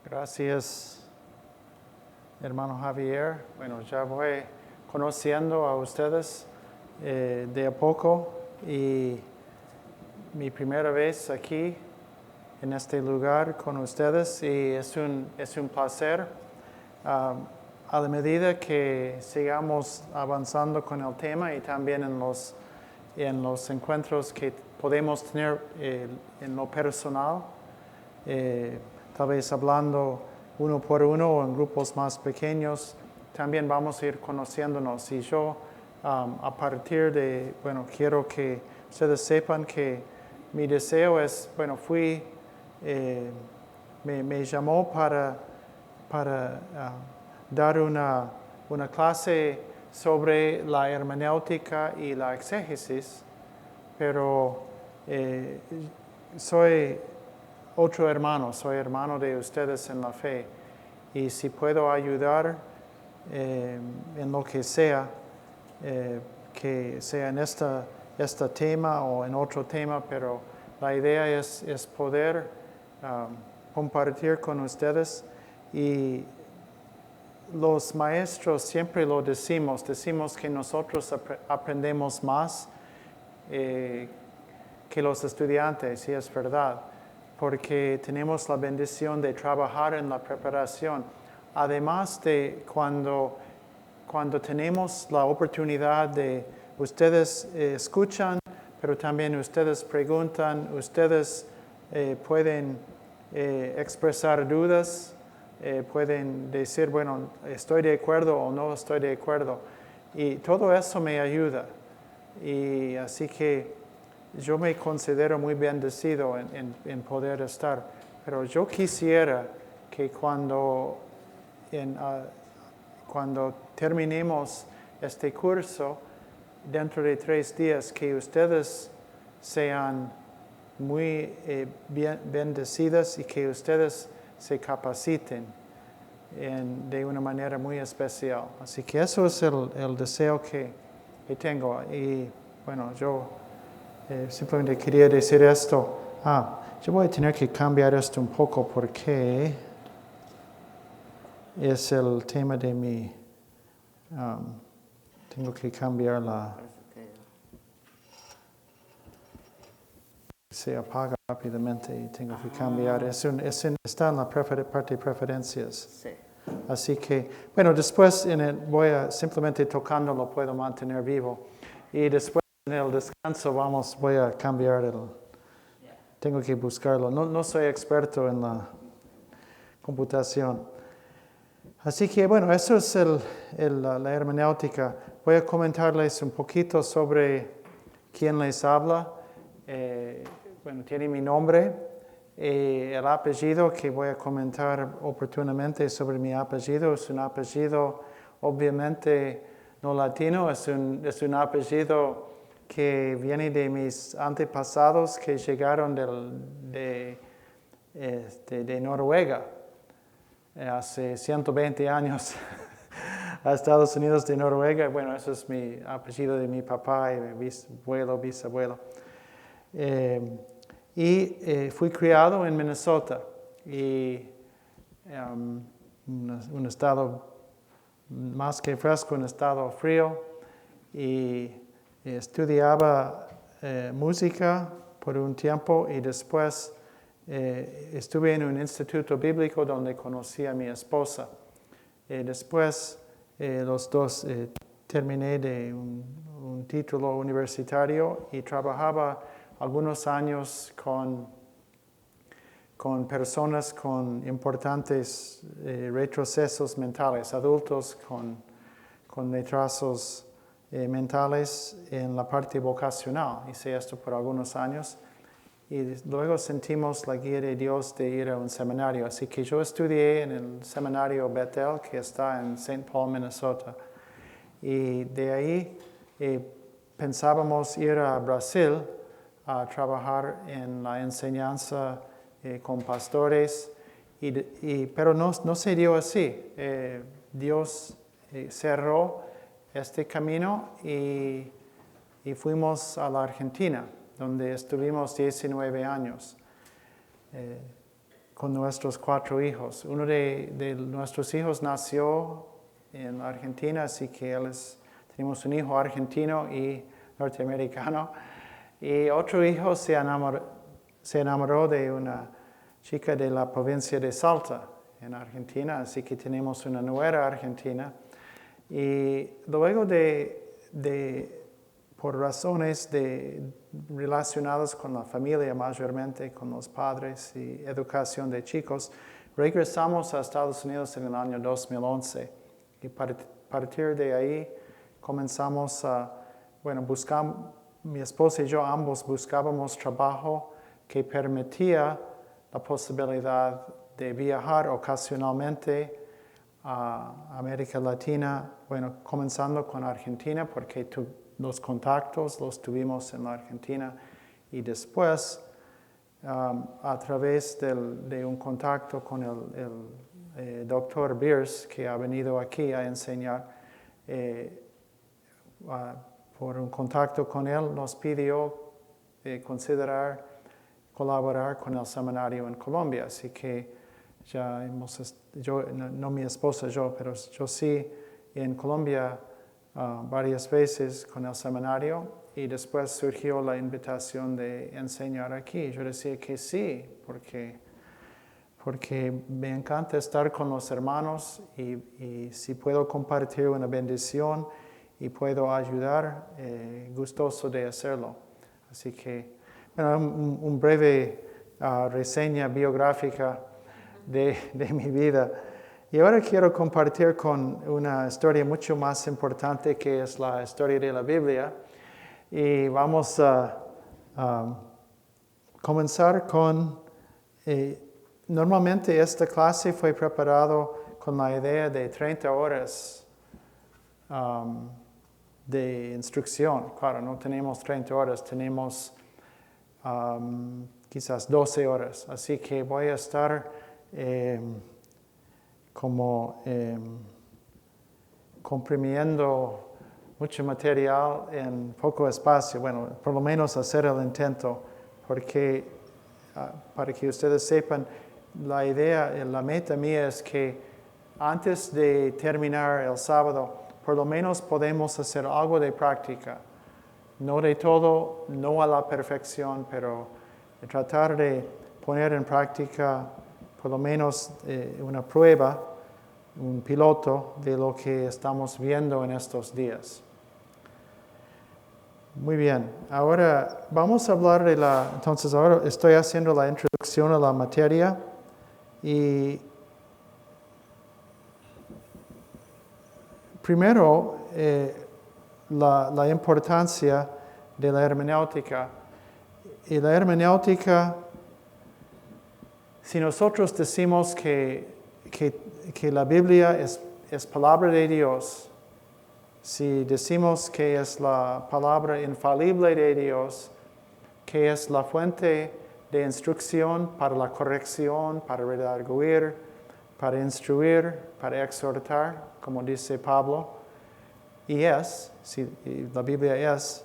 Gracias, hermano Javier. Bueno, ya voy conociendo a ustedes de a poco y mi primera vez aquí en este lugar con ustedes y es un placer. A la medida que sigamos avanzando con el tema y también en los encuentros que podemos tener en lo personal, tal vez hablando uno por uno o en grupos más pequeños, también vamos a ir conociéndonos. Y yo, a partir de, quiero que ustedes sepan que mi deseo es, me llamó para dar una clase sobre la hermenéutica y la exégesis, pero soy otro hermano, soy hermano de ustedes en la fe, y si puedo ayudar en lo que sea en este tema o en otro tema, pero la idea es poder compartir con ustedes. Y los maestros siempre lo decimos que nosotros aprendemos más que los estudiantes, y es verdad, porque tenemos la bendición de trabajar en la preparación. Además de cuando tenemos la oportunidad de, ustedes escuchan, pero también ustedes preguntan, ustedes pueden expresar dudas, pueden decir, estoy de acuerdo o no estoy de acuerdo. Y todo eso me ayuda. Y así que yo me considero muy bendecido en poder estar. Pero yo quisiera que cuando terminemos este curso, dentro de 3 días, que ustedes sean muy bendecidas y que ustedes se capaciten de una manera muy especial. Así que eso es el deseo que tengo. Y yo simplemente quería decir esto. Yo voy a tener que cambiar esto un poco porque es el tema de mi... tengo que cambiar se apaga rápidamente y tengo que cambiar. Está en la parte de preferencias. Sí. Así que, después simplemente tocándolo puedo mantener vivo. Y después en el descanso voy a cambiar tengo que buscarlo. No soy experto en la computación. Así que, eso es la hermenéutica. Voy a comentarles un poquito sobre quién les habla. Tiene mi nombre, el apellido que voy a comentar oportunamente sobre mi apellido. Es un apellido obviamente no latino, es un apellido que viene de mis antepasados que llegaron de Noruega hace 120 años a Estados Unidos de Noruega. Eso es mi apellido de mi papá y mi bisabuelo. Fui criado en Minnesota, y un estado más que fresco, un estado frío, y estudiaba música por un tiempo y después estuve en un instituto bíblico donde conocí a mi esposa. Después los dos terminé de un título universitario y trabajaba algunos años con personas con importantes retrocesos mentales, adultos con retrasos mentales en la parte vocacional. Hice esto por algunos años y luego sentimos la guía de Dios de ir a un seminario. Así que yo estudié en el seminario Bethel, que está en St. Paul, Minnesota. Y de ahí pensábamos ir a Brasil a trabajar en la enseñanza con pastores, pero no se dio así. Dios cerró este camino y fuimos a la Argentina, donde estuvimos 19 años. con nuestros 4 hijos. Uno de nuestros hijos nació en Argentina, así que tenemos un hijo argentino y norteamericano. Y otro hijo se enamoró de una chica de la provincia de Salta, en Argentina, así que tenemos una nuera argentina. Y luego por razones relacionadas con la familia, mayormente con los padres y educación de chicos, regresamos a Estados Unidos en el año 2011. Y partir de ahí comenzamos mi esposa y yo ambos buscábamos trabajo que permitía la posibilidad de viajar ocasionalmente a América Latina, comenzando con Argentina, porque los contactos los tuvimos en la Argentina, y después, a través de un contacto con el doctor Beers, que ha venido aquí a enseñar, por un contacto con él, nos pidió considerar colaborar con el seminario en Colombia. Así que ya no mi esposa, pero yo sí, en Colombia varias veces con el seminario, y después surgió la invitación de enseñar aquí. Yo decía que sí, porque me encanta estar con los hermanos y si puedo compartir una bendición y puedo ayudar, gustoso de hacerlo. Así que, un breve reseña biográfica de mi vida. Y ahora quiero compartir con una historia mucho más importante, que es la historia de la Biblia. Y vamos a comenzar con... normalmente esta clase fue preparada con la idea de 30 horas de instrucción. Claro, no tenemos 30 horas, tenemos quizás 12 horas. Así que voy a estar comprimiendo mucho material en poco espacio. Por lo menos hacer el intento, porque para que ustedes sepan, la meta mía es que antes de terminar el sábado, por lo menos podemos hacer algo de práctica. No de todo, no a la perfección, pero tratar de poner en práctica por lo menos una prueba, un piloto de lo que estamos viendo en estos días. Muy bien, ahora vamos a hablar entonces ahora estoy haciendo la introducción a la materia y primero la importancia de la hermenéutica. Y la hermenéutica, si nosotros decimos que la Biblia es palabra de Dios, si decimos que es la palabra infalible de Dios, que es la fuente de instrucción para la corrección, para redarguir, para instruir, para exhortar, como dice Pablo, y si la Biblia es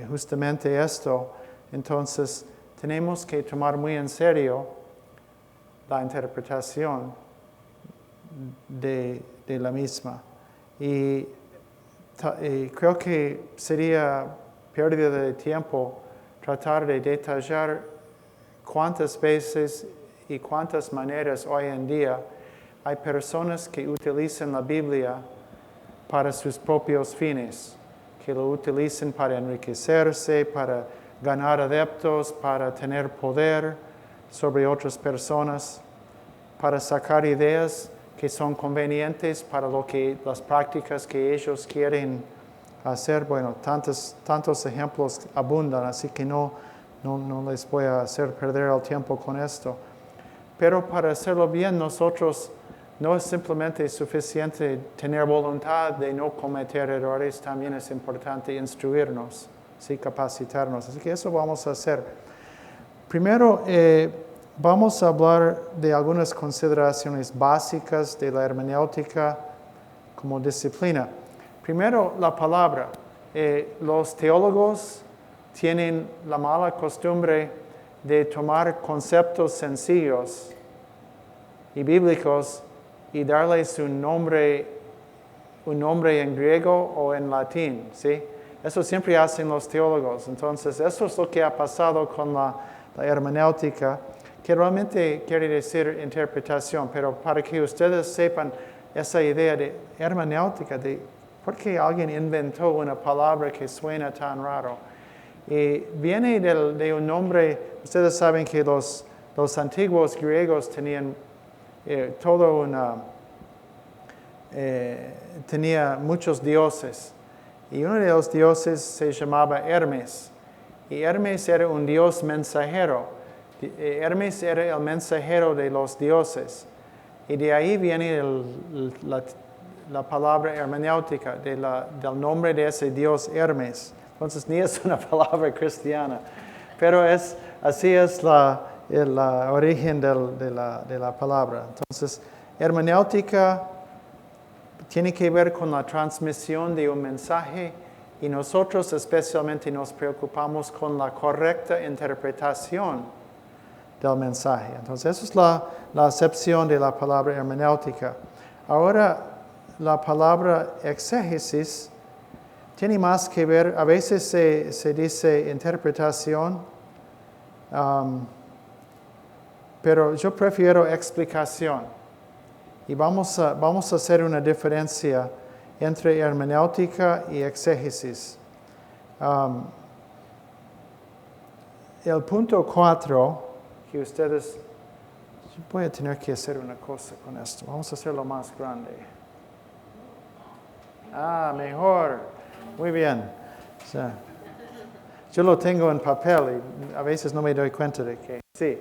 justamente esto, entonces tenemos que tomar muy en serio la interpretación de la misma. Y creo que sería pérdida de tiempo tratar de detallar cuántas veces y cuántas maneras hoy en día hay personas que utilizan la Biblia para sus propios fines, que lo utilizan para enriquecerse, para ganar adeptos, para tener poder sobre otras personas, para sacar ideas que son convenientes para las prácticas que ellos quieren hacer. Tantos ejemplos abundan, así que no les voy a hacer perder el tiempo con esto. Pero para hacerlo bien, nosotros no es simplemente suficiente tener voluntad de no cometer errores, también es importante instruirnos, ¿sí? Capacitarnos. Así que eso vamos a hacer. Primero, vamos a hablar de algunas consideraciones básicas de la hermenéutica como disciplina. Primero, la palabra. Los teólogos tienen la mala costumbre de tomar conceptos sencillos y bíblicos y darles un nombre en griego o en latín, ¿sí? Eso siempre hacen los teólogos. Entonces, eso es lo que ha pasado con la hermenéutica, que realmente quiere decir interpretación, pero para que ustedes sepan esa idea de hermenéutica, de por qué alguien inventó una palabra que suena tan raro. Y viene de un nombre, ustedes saben que los antiguos griegos tenían tenía muchos dioses. Y uno de los dioses se llamaba Hermes. Y Hermes era un dios mensajero. Hermes era el mensajero de los dioses. Y de ahí viene la palabra hermenéutica, del nombre de ese dios Hermes. Entonces, ni es una palabra cristiana. Pero así es el origen de la palabra. Entonces, hermenéutica tiene que ver con la transmisión de un mensaje y nosotros especialmente nos preocupamos con la correcta interpretación del mensaje. Entonces, esa es la acepción de la palabra hermenéutica. Ahora, la palabra exégesis tiene más que ver, a veces se dice interpretación, pero yo prefiero explicación. Y vamos a hacer una diferencia entre hermenéutica y exégesis. El punto 4, que ustedes... Yo voy a tener que hacer una cosa con esto. Vamos a hacerlo más grande. Mejor. Muy bien. O sea, yo lo tengo en papel y a veces no me doy cuenta de que... Sí.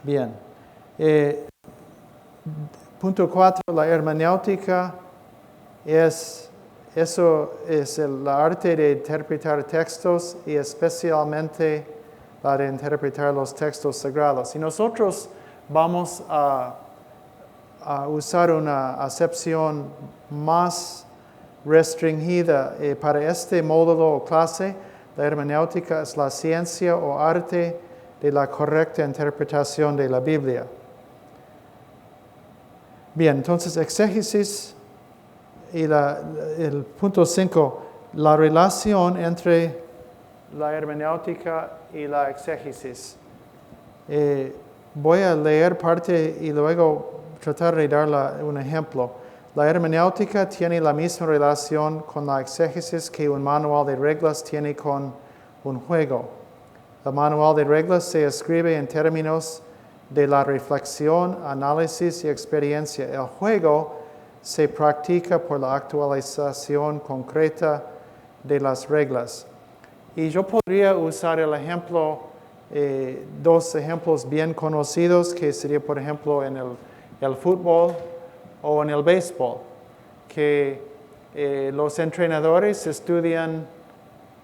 Bien. Punto 4, la hermenéutica eso es el arte de interpretar textos y especialmente la de interpretar los textos sagrados. Y nosotros vamos a usar una acepción más restringida para este módulo o clase. La hermenéutica es la ciencia o arte de la correcta interpretación de la Biblia. Bien, entonces exégesis y el punto 5, la relación entre la hermenéutica y la exégesis. Voy a leer parte y luego tratar de dar un ejemplo. La hermenéutica tiene la misma relación con la exégesis que un manual de reglas tiene con un juego. El manual de reglas se escribe en términos de la reflexión, análisis y experiencia. El juego se practica por la actualización concreta de las reglas. Y yo podría usar el ejemplo, dos ejemplos bien conocidos, que sería, por ejemplo, en el fútbol o en el béisbol, que los entrenadores estudian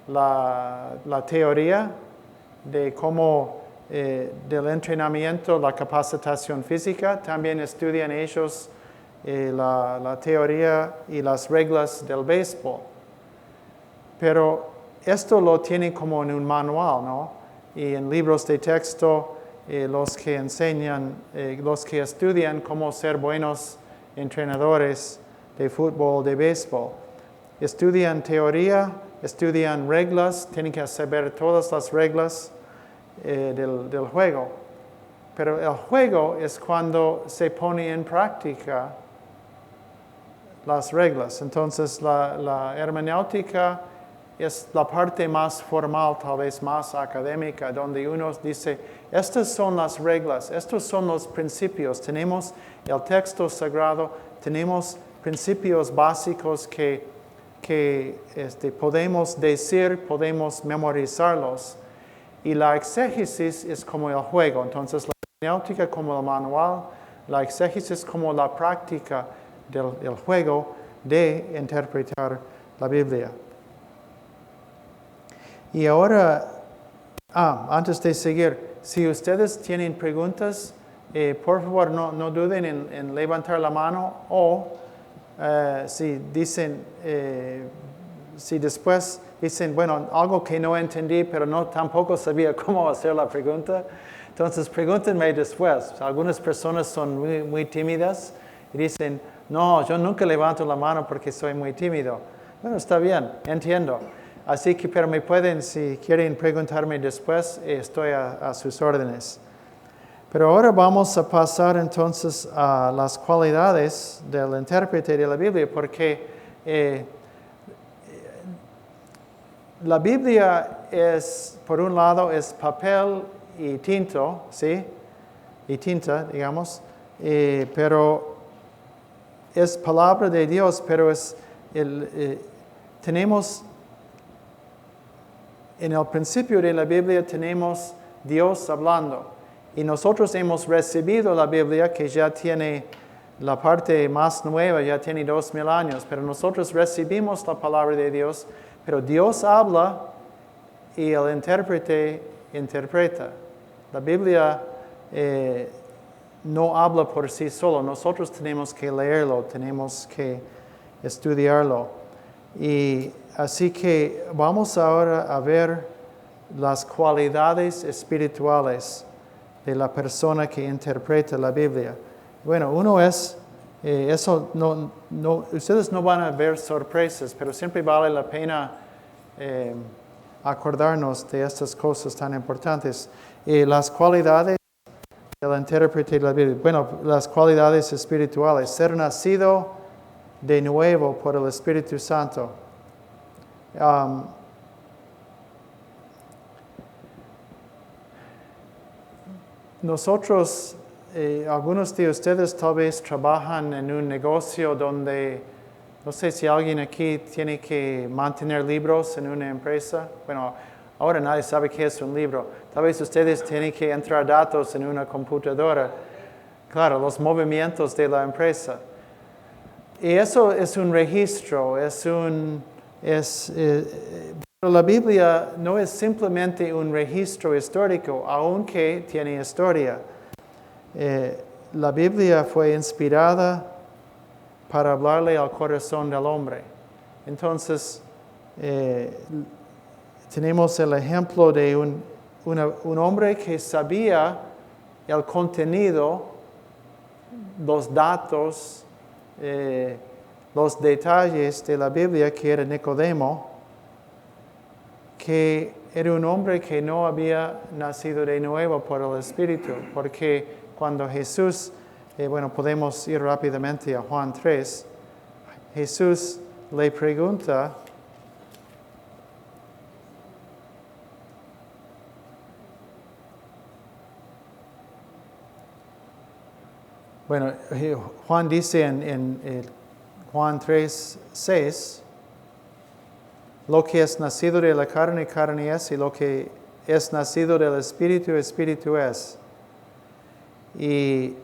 la teoría de cómo del entrenamiento, la capacitación física, también estudian ellos la teoría y las reglas del béisbol. Pero esto lo tienen como en un manual, ¿no? Y en libros de texto, los que enseñan, los que estudian cómo ser buenos entrenadores de fútbol, de béisbol. Estudian teoría, estudian reglas, tienen que saber todas las reglas del juego. Pero el juego es cuando se pone en práctica las reglas. Entonces la hermenéutica es la parte más formal, tal vez más académica, donde uno dice, estas son las reglas, estos son los principios. Tenemos el texto sagrado, tenemos principios básicos que podemos decir, podemos memorizarlos. Y la exégesis es como el juego. Entonces, la hermenéutica como el manual, la exégesis como la práctica del juego de interpretar la Biblia. Y ahora, antes de seguir, si ustedes tienen preguntas, por favor no duden en levantar la mano o si después dicen, bueno, algo que no entendí, pero tampoco sabía cómo hacer la pregunta, Entonces pregúntenme después. Algunas personas son muy tímidas y dicen, no, yo nunca levanto la mano porque soy muy tímido. Bueno, está bien, entiendo. Así que, pero me pueden, si quieren preguntarme después, estoy a sus órdenes. Pero ahora vamos a pasar entonces a las cualidades del intérprete de la Biblia, porque la Biblia es, por un lado, es papel y tinta, ¿sí? Y tinta, digamos, pero es palabra de Dios, pero tenemos, en el principio de la Biblia tenemos Dios hablando. Y nosotros hemos recibido la Biblia, que ya tiene la parte más nueva, ya tiene 2000 años, pero nosotros recibimos la palabra de Dios, pero Dios habla y el intérprete interpreta. La Biblia no habla por sí solo, nosotros tenemos que leerlo, tenemos que estudiarlo. Y así que vamos ahora a ver las cualidades espirituales de la persona que interpreta la Biblia. Bueno, uno es, eso ustedes no van a ver sorpresas, pero siempre vale la pena acordarnos de estas cosas tan importantes. Las cualidades del intérprete de la Biblia. Bueno, las cualidades espirituales. Ser nacido de nuevo por el Espíritu Santo. Nosotros, algunos de ustedes tal vez trabajan en un negocio donde, no sé si alguien aquí tiene que mantener libros en una empresa. Bueno, ahora nadie sabe qué es un libro. Tal vez ustedes tienen que entrar datos en una computadora. Claro, los movimientos de la empresa. Y eso es un registro, pero la Biblia no es simplemente un registro histórico, aunque tiene historia. La Biblia fue inspirada para hablarle al corazón del hombre. Entonces, tenemos el ejemplo de un hombre que sabía el contenido, los datos, los detalles de la Biblia, que era Nicodemo, que era un hombre que no había nacido de nuevo por el Espíritu, porque cuando Jesús, podemos ir rápidamente a Juan 3, Jesús le pregunta, Juan dice en Juan 3, 6, lo que es nacido de la carne, carne es, y lo que es nacido del Espíritu, Espíritu es. Y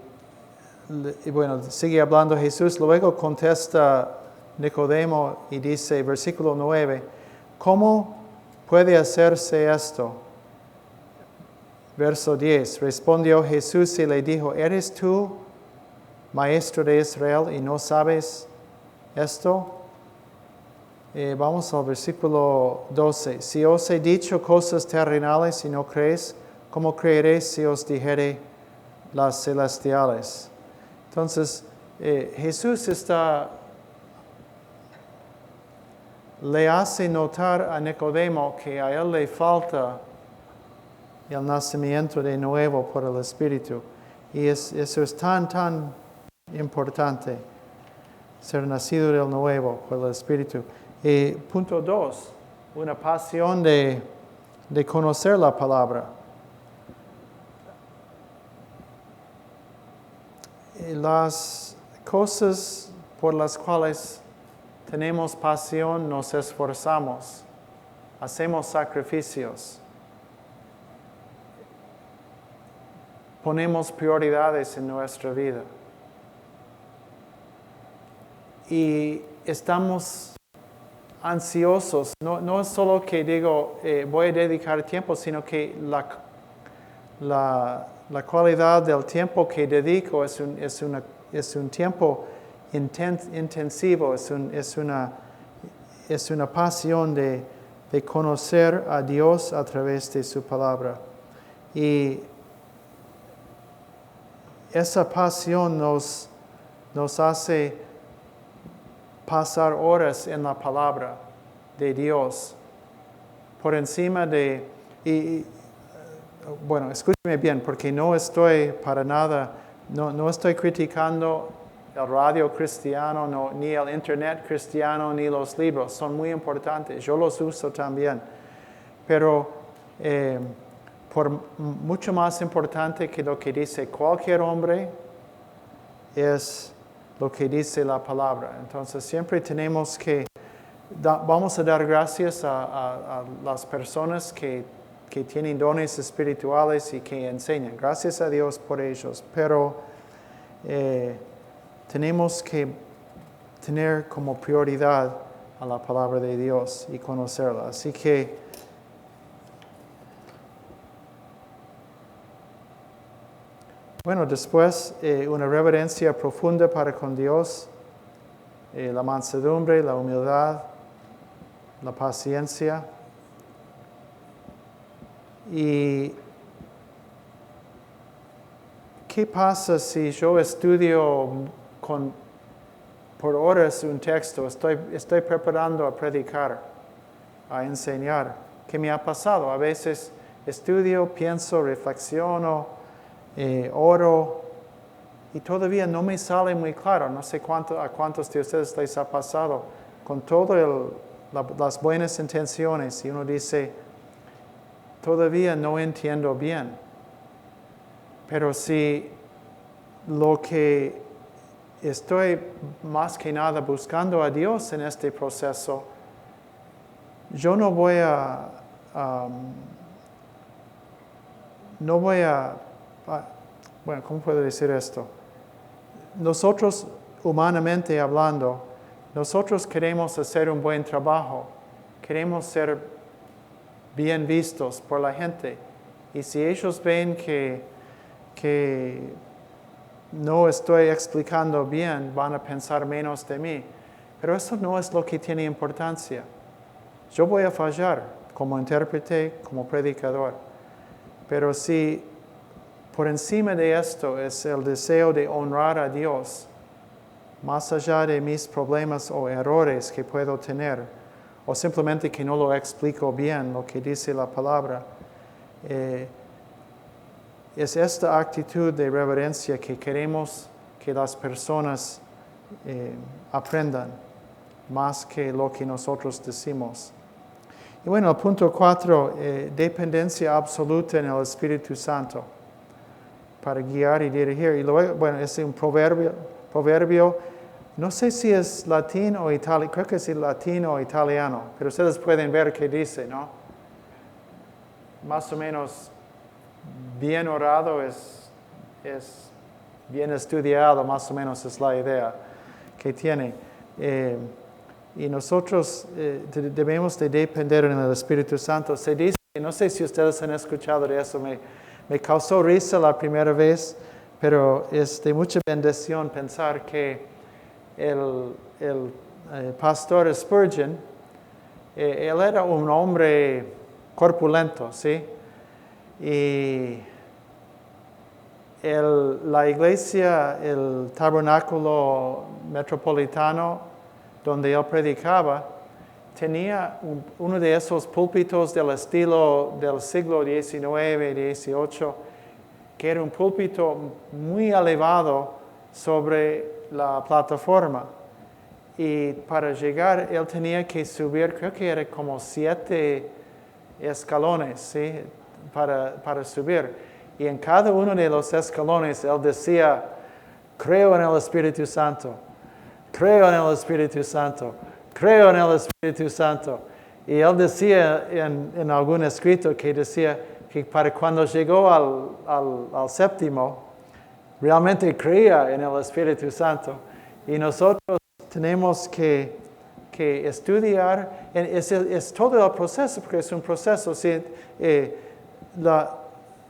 sigue hablando Jesús, luego contesta Nicodemo y dice, versículo 9, ¿cómo puede hacerse esto? Verso 10, respondió Jesús y le dijo, ¿eres tú maestro de Israel y no sabes esto? Vamos al versículo 12. Si os he dicho cosas terrenales y no creéis, ¿cómo creeréis si os dijere las celestiales? Entonces, Jesús le hace notar a Nicodemo que a él le falta el nacimiento de nuevo por el Espíritu. Y eso es tan importante, ser nacido de nuevo por el Espíritu. Punto 2, una pasión de conocer la palabra. Las cosas por las cuales tenemos pasión, nos esforzamos, hacemos sacrificios, ponemos prioridades en nuestra vida. Y estamos ansiosos, no es solo que digo voy a dedicar tiempo, sino que la cualidad del tiempo que dedico es un tiempo intensivo, es una pasión de conocer a Dios a través de su palabra. Y esa pasión nos hace pasar horas en la palabra de Dios, por encima de... Bueno, escúcheme bien, porque no estoy para nada, no estoy criticando el radio cristiano, ni el internet cristiano, ni los libros. Son muy importantes, yo los uso también. Pero por mucho más importante que lo que dice cualquier hombre es lo que dice la palabra. Entonces siempre tenemos que, vamos a dar gracias a las personas que tienen dones espirituales y que enseñan. Gracias a Dios por ellos. Pero tenemos que tener como prioridad a la palabra de Dios y conocerla. Así que bueno, después una reverencia profunda para con Dios, la mansedumbre, la humildad, la paciencia. ¿Y qué pasa si yo estudio por horas un texto? Estoy preparando a predicar, a enseñar. ¿Qué me ha pasado? A veces estudio, pienso, reflexiono, oro, y todavía no me sale muy claro. No sé a cuántos de ustedes les ha pasado, con todas las buenas intenciones, y uno dice, todavía no entiendo bien. Pero si lo que estoy más que nada buscando a Dios en este proceso, yo no voy a bueno, ¿cómo puedo decir esto? Nosotros, humanamente hablando, nosotros queremos hacer un buen trabajo, queremos ser bien vistos por la gente. Y si ellos ven que no estoy explicando bien, van a pensar menos de mí. Pero eso no es lo que tiene importancia. Yo voy a fallar como intérprete, como predicador. Pero si por encima de esto es el deseo de honrar a Dios, más allá de mis problemas o errores que puedo tener, o simplemente que no lo explico bien, lo que dice la palabra, es esta actitud de reverencia que queremos que las personas aprendan, más que lo que nosotros decimos. Y bueno, el punto 4, dependencia absoluta en el Espíritu Santo para guiar y dirigir. Y luego, bueno, es un proverbio, no sé si es latín o italiano, creo que es latino o italiano, pero ustedes pueden ver qué dice, ¿no? Más o menos bien orado es bien estudiado, más o menos es la idea que tiene. Y nosotros debemos de depender en el Espíritu Santo. Se dice, no sé si ustedes han escuchado de eso, me causó risa la primera vez, pero es de mucha bendición pensar que el pastor Spurgeon, él era un hombre corpulento, ¿sí? Y la iglesia, el tabernáculo metropolitano donde él predicaba, tenía uno de esos púlpitos del estilo del siglo XIX, XVIII, que era un púlpito muy elevado sobre la plataforma. Y para llegar, él tenía que subir, creo que era como 7 escalones, ¿sí? Para subir. Y en cada uno de los escalones, él decía, creo en el Espíritu Santo. Creo en el Espíritu Santo, creo en el Espíritu Santo. Y él decía en algún escrito que decía que para cuando llegó al séptimo, realmente creía en el Espíritu Santo. Y nosotros tenemos que estudiar, es todo el proceso, porque es un proceso. ¿Sí?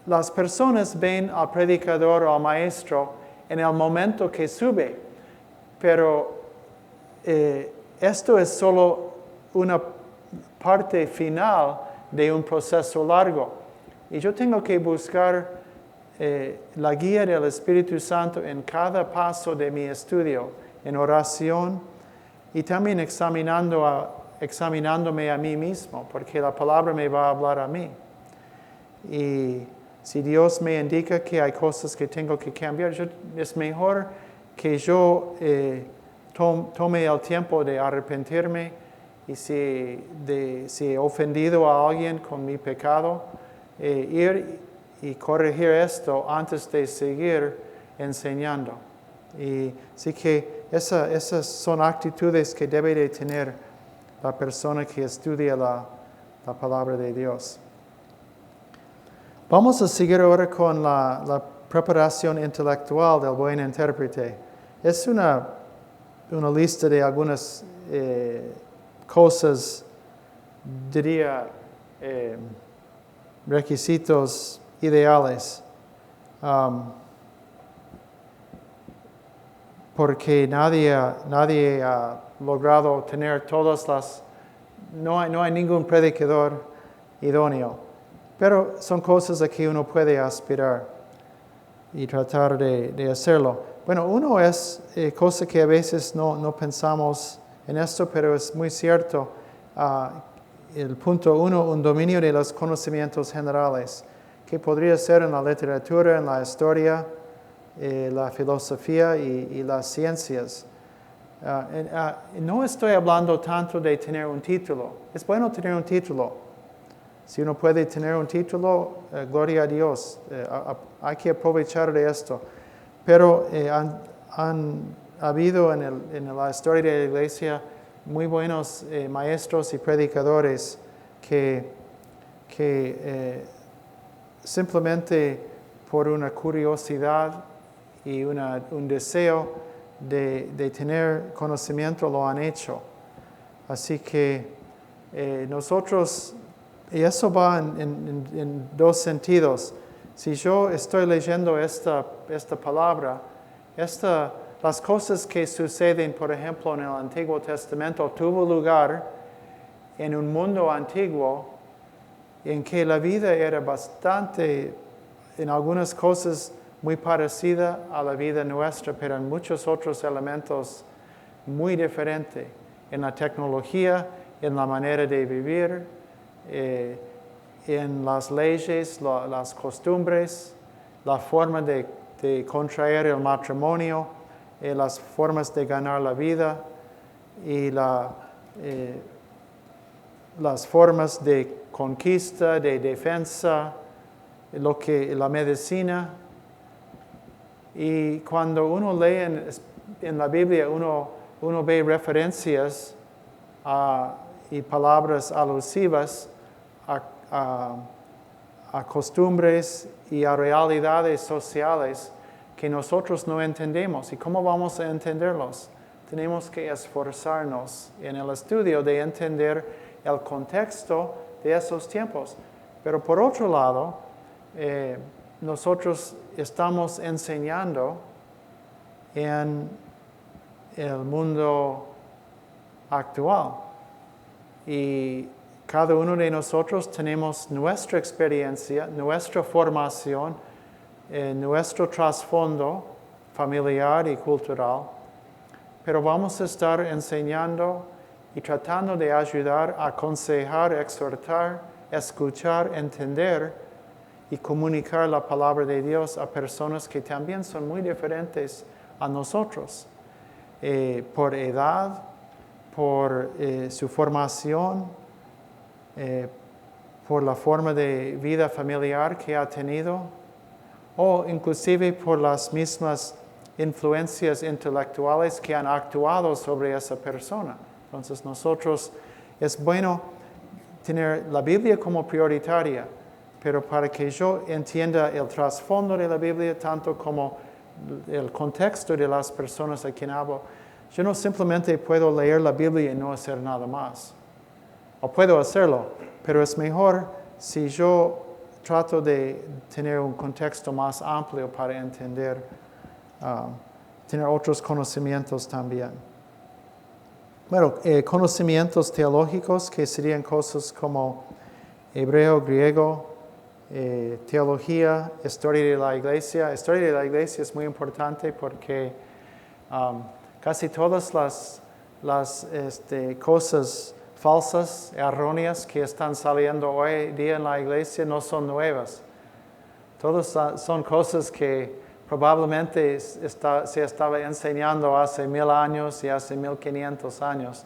Las personas ven al predicador o al maestro en el momento que sube. Pero esto es solo una parte final de un proceso largo. Y yo tengo que buscar la guía del Espíritu Santo en cada paso de mi estudio, en oración y también examinándome a mí mismo, porque la palabra me va a hablar a mí. Y si Dios me indica que hay cosas que tengo que cambiar, es mejor que yo tome el tiempo de arrepentirme y si he ofendido a alguien con mi pecado, ir y corregir esto antes de seguir enseñando. Y así que esas son actitudes que debe de tener la persona que estudia la palabra de Dios. Vamos a seguir ahora con la preparación intelectual del buen intérprete. Es una lista de algunas cosas, diría, requisitos ideales. Porque nadie ha logrado tener todas las... No hay ningún predicador idóneo, pero son cosas a que uno puede aspirar y tratar de hacerlo. Bueno, uno es cosa que a veces no pensamos en esto, pero es muy cierto. El punto 1, un dominio de los conocimientos generales, que podría ser en la literatura, en la historia, la filosofía y las ciencias. No estoy hablando tanto de tener un título. Es bueno tener un título. Si uno puede tener un título, gloria a Dios. Hay que aprovechar de esto. Pero han habido en la historia de la iglesia muy buenos maestros y predicadores que simplemente por una curiosidad y un deseo de tener conocimiento lo han hecho. Así que nosotros, y eso va en dos sentidos. Si yo estoy leyendo esta palabra, las cosas que suceden, por ejemplo, en el Antiguo Testamento, tuvo lugar en un mundo antiguo en que la vida era bastante, en algunas cosas, muy parecida a la vida nuestra, pero en muchos otros elementos muy diferente. En la tecnología, en la manera de vivir, en las leyes, las costumbres, la forma de contraer el matrimonio, las formas de ganar la vida y las formas de conquista, de defensa, la medicina. Y cuando uno lee en la Biblia, uno ve referencias y palabras alusivas a costumbres y a realidades sociales que nosotros no entendemos. ¿Y cómo vamos a entenderlos? Tenemos que esforzarnos en el estudio de entender el contexto de esos tiempos. Pero por otro lado, nosotros estamos enseñando en el mundo actual. Y cada uno de nosotros tenemos nuestra experiencia, nuestra formación, nuestro trasfondo familiar y cultural. Pero vamos a estar enseñando y tratando de ayudar, aconsejar, exhortar, escuchar, entender y comunicar la palabra de Dios a personas que también son muy diferentes a nosotros, por edad, por su formación, por la forma de vida familiar que ha tenido, o inclusive por las mismas influencias intelectuales que han actuado sobre esa persona. Entonces es bueno tener la Biblia como prioritaria, pero para que yo entienda el trasfondo de la Biblia, tanto como el contexto de las personas a quien hablo, yo no simplemente puedo leer la Biblia y no hacer nada más. O puedo hacerlo, pero es mejor si yo trato de tener un contexto más amplio para entender, tener otros conocimientos también. Bueno, conocimientos teológicos que serían cosas como hebreo, griego, teología, historia de la iglesia. Historia de la iglesia es muy importante porque casi todas las cosas falsas, erróneas que están saliendo hoy día en la iglesia no son nuevas. Todas son cosas que probablemente se estaba enseñando hace 1000 años y hace 1500 años.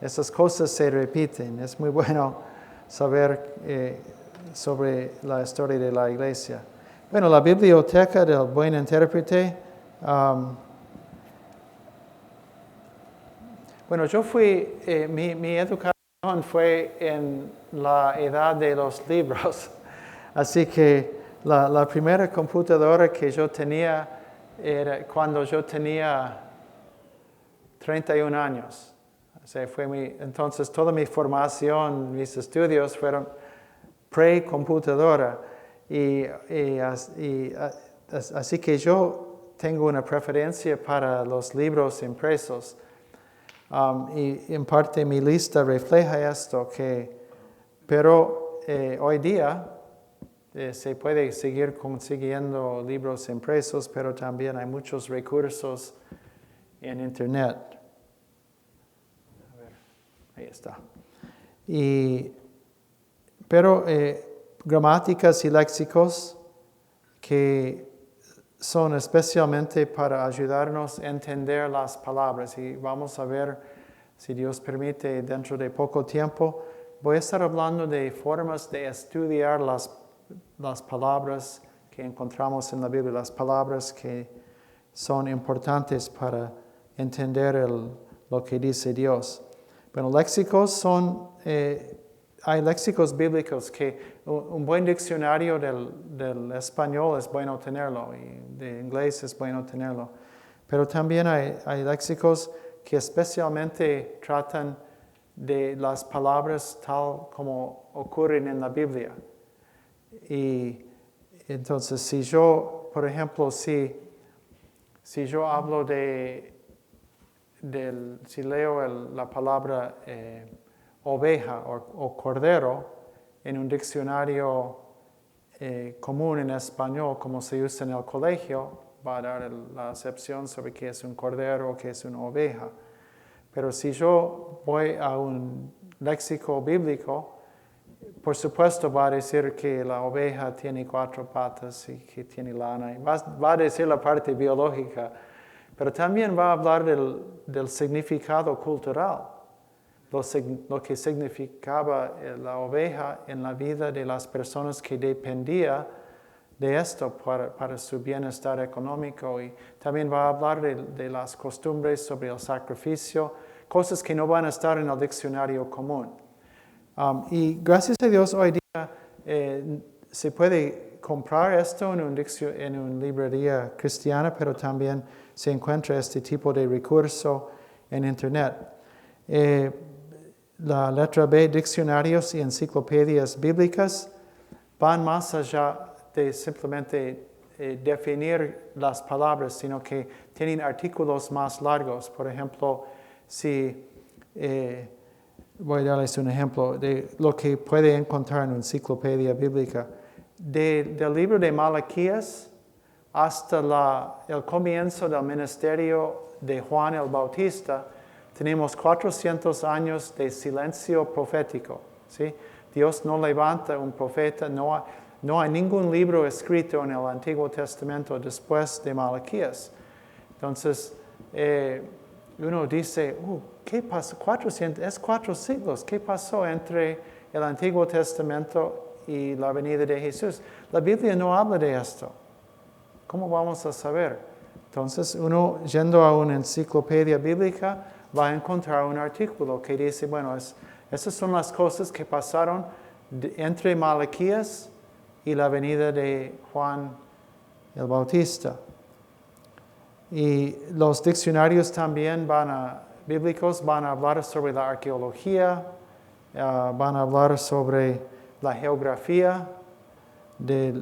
Esas cosas se repiten. Es muy bueno saber sobre la historia de la iglesia. Bueno, la biblioteca del buen intérprete. Bueno, yo fui, mi educación fue en la edad de los libros. Así que la primera computadora que yo tenía era cuando yo tenía 31 años. O sea, entonces toda mi formación, mis estudios fueron pre-computadora. Así que yo tengo una preferencia para los libros impresos. Y en parte mi lista refleja esto, pero hoy día se puede seguir consiguiendo libros impresos, pero también hay muchos recursos en Internet. A ver, ahí está. Pero gramáticas y léxicos que son especialmente para ayudarnos a entender las palabras. Y vamos a ver, si Dios permite, dentro de poco tiempo, voy a estar hablando de formas de estudiar las palabras que encontramos en la Biblia, las palabras que son importantes para entender lo que dice Dios. Bueno, léxicos hay léxicos bíblicos que un buen diccionario del español es bueno tenerlo y de inglés es bueno tenerlo. Pero también hay léxicos que especialmente tratan de las palabras tal como ocurren en la Biblia. Y entonces si yo, por ejemplo, si yo hablo si leo la palabra oveja o cordero en un diccionario común en español, como se usa en el colegio, va a dar la acepción sobre qué es un cordero o qué es una oveja. Pero si yo voy a un léxico bíblico, por supuesto va a decir que la oveja tiene 4 patas y que tiene lana. Y va a decir la parte biológica, pero también va a hablar del significado cultural. Lo que significaba la oveja en la vida de las personas que dependían de esto para su bienestar económico. Y también va a hablar de las costumbres sobre el sacrificio, cosas que no van a estar en el diccionario común. Y gracias a Dios hoy día se puede comprar esto en una librería cristiana, pero también se encuentra este tipo de recurso en Internet. La letra B, diccionarios y enciclopedias bíblicas, van más allá de simplemente definir las palabras, sino que tienen artículos más largos. Por ejemplo, voy a darles un ejemplo de lo que puede encontrar en una enciclopedia bíblica. Del libro de Malaquías hasta el comienzo del ministerio de Juan el Bautista, tenemos 400 años de silencio profético. ¿Sí? Dios no levanta un profeta, no hay ningún libro escrito en el Antiguo Testamento después de Malaquías. Entonces, uno dice, ¿qué pasó? 4 siglos. ¿Qué pasó entre el Antiguo Testamento y la venida de Jesús? La Biblia no habla de esto. ¿Cómo vamos a saber? Entonces, uno yendo a una enciclopedia bíblica va a encontrar un artículo que dice, bueno, esas son las cosas que pasaron entre Malaquías y la venida de Juan el Bautista. Y los diccionarios también bíblicos van a hablar sobre la arqueología, van a hablar sobre la geografía del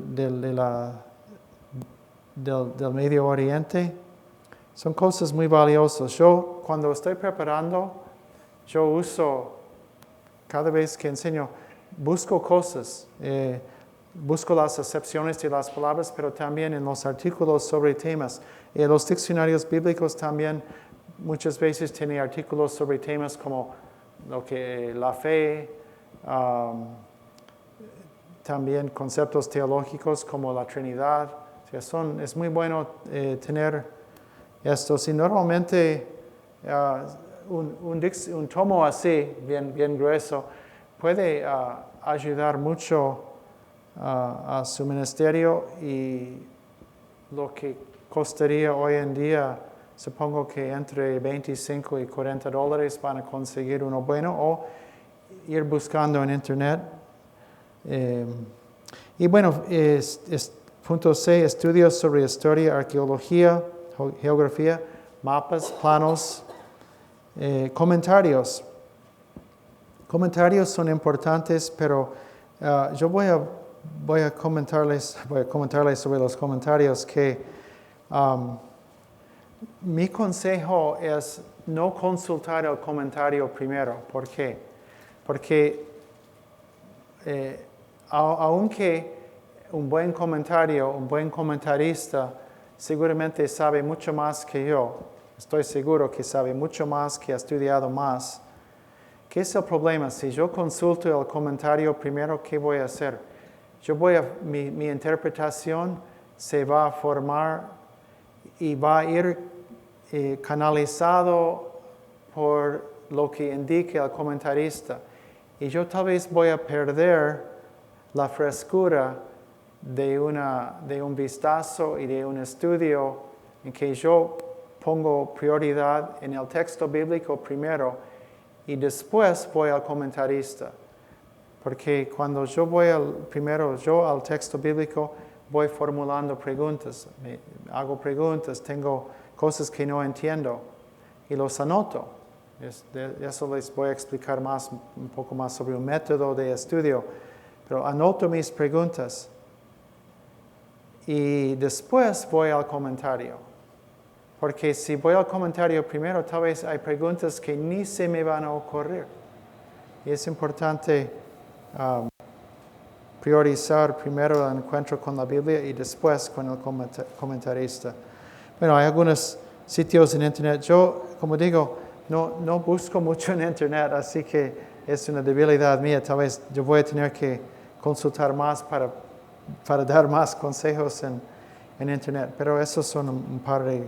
Medio Oriente. Son cosas muy valiosas. Yo, cuando estoy preparando, yo uso, cada vez que enseño, busco cosas. busco las acepciones de las palabras, pero también en los artículos sobre temas. Y los diccionarios bíblicos también muchas veces tienen artículos sobre temas como la fe, también conceptos teológicos como la Trinidad. O sea, es muy bueno tener estos. Y normalmente un tomo así, bien grueso, puede ayudar mucho a su ministerio, y lo que costaría hoy en día, supongo que entre $25 y $40 van a conseguir uno bueno, o ir buscando en internet. Y bueno, punto C, estudios sobre historia, arqueología, geografía, mapas, planos, comentarios. Comentarios son importantes, pero yo voy a comentarles sobre los comentarios que mi consejo es no consultar el comentario primero. ¿Por qué? Porque aunque un buen comentario, un buen comentarista seguramente sabe mucho más que yo, estoy seguro que sabe mucho más, que ha estudiado más. ¿Qué es el problema? Si yo consulto el comentario primero, ¿qué voy a hacer? Mi interpretación se va a formar y va a ir canalizado por lo que indique el comentarista. Y yo tal vez voy a perder la frescura de un vistazo y de un estudio en que yo pongo prioridad en el texto bíblico primero y después voy al comentarista. Porque cuando yo voy al texto bíblico, voy formulando preguntas, hago preguntas, tengo cosas que no entiendo y los anoto. Eso les voy a explicar un poco más sobre un método de estudio. Pero anoto mis preguntas y después voy al comentario. Porque si voy al comentario primero, tal vez hay preguntas que ni se me van a ocurrir. Y es importante priorizar primero el encuentro con la Biblia y después con el comentarista. Bueno, hay algunos sitios en internet. Yo, como digo, no busco mucho en internet, así que es una debilidad mía. Tal vez yo voy a tener que consultar más para dar más consejos en internet. Pero esos son un par de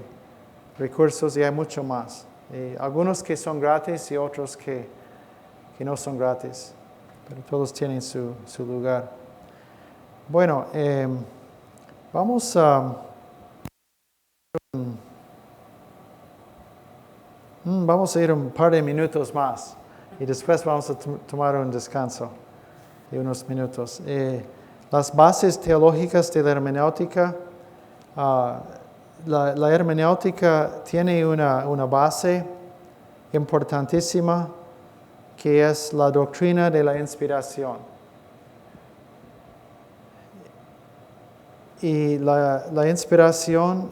recursos y hay mucho más. Algunos que son gratis y otros que no son gratis. Pero todos tienen su lugar. Bueno, vamos a ir un par de minutos más y después vamos a tomar un descanso de unos minutos. Las bases teológicas de la hermenéutica. La hermenéutica tiene una base importantísima que es la doctrina de la inspiración. Y la inspiración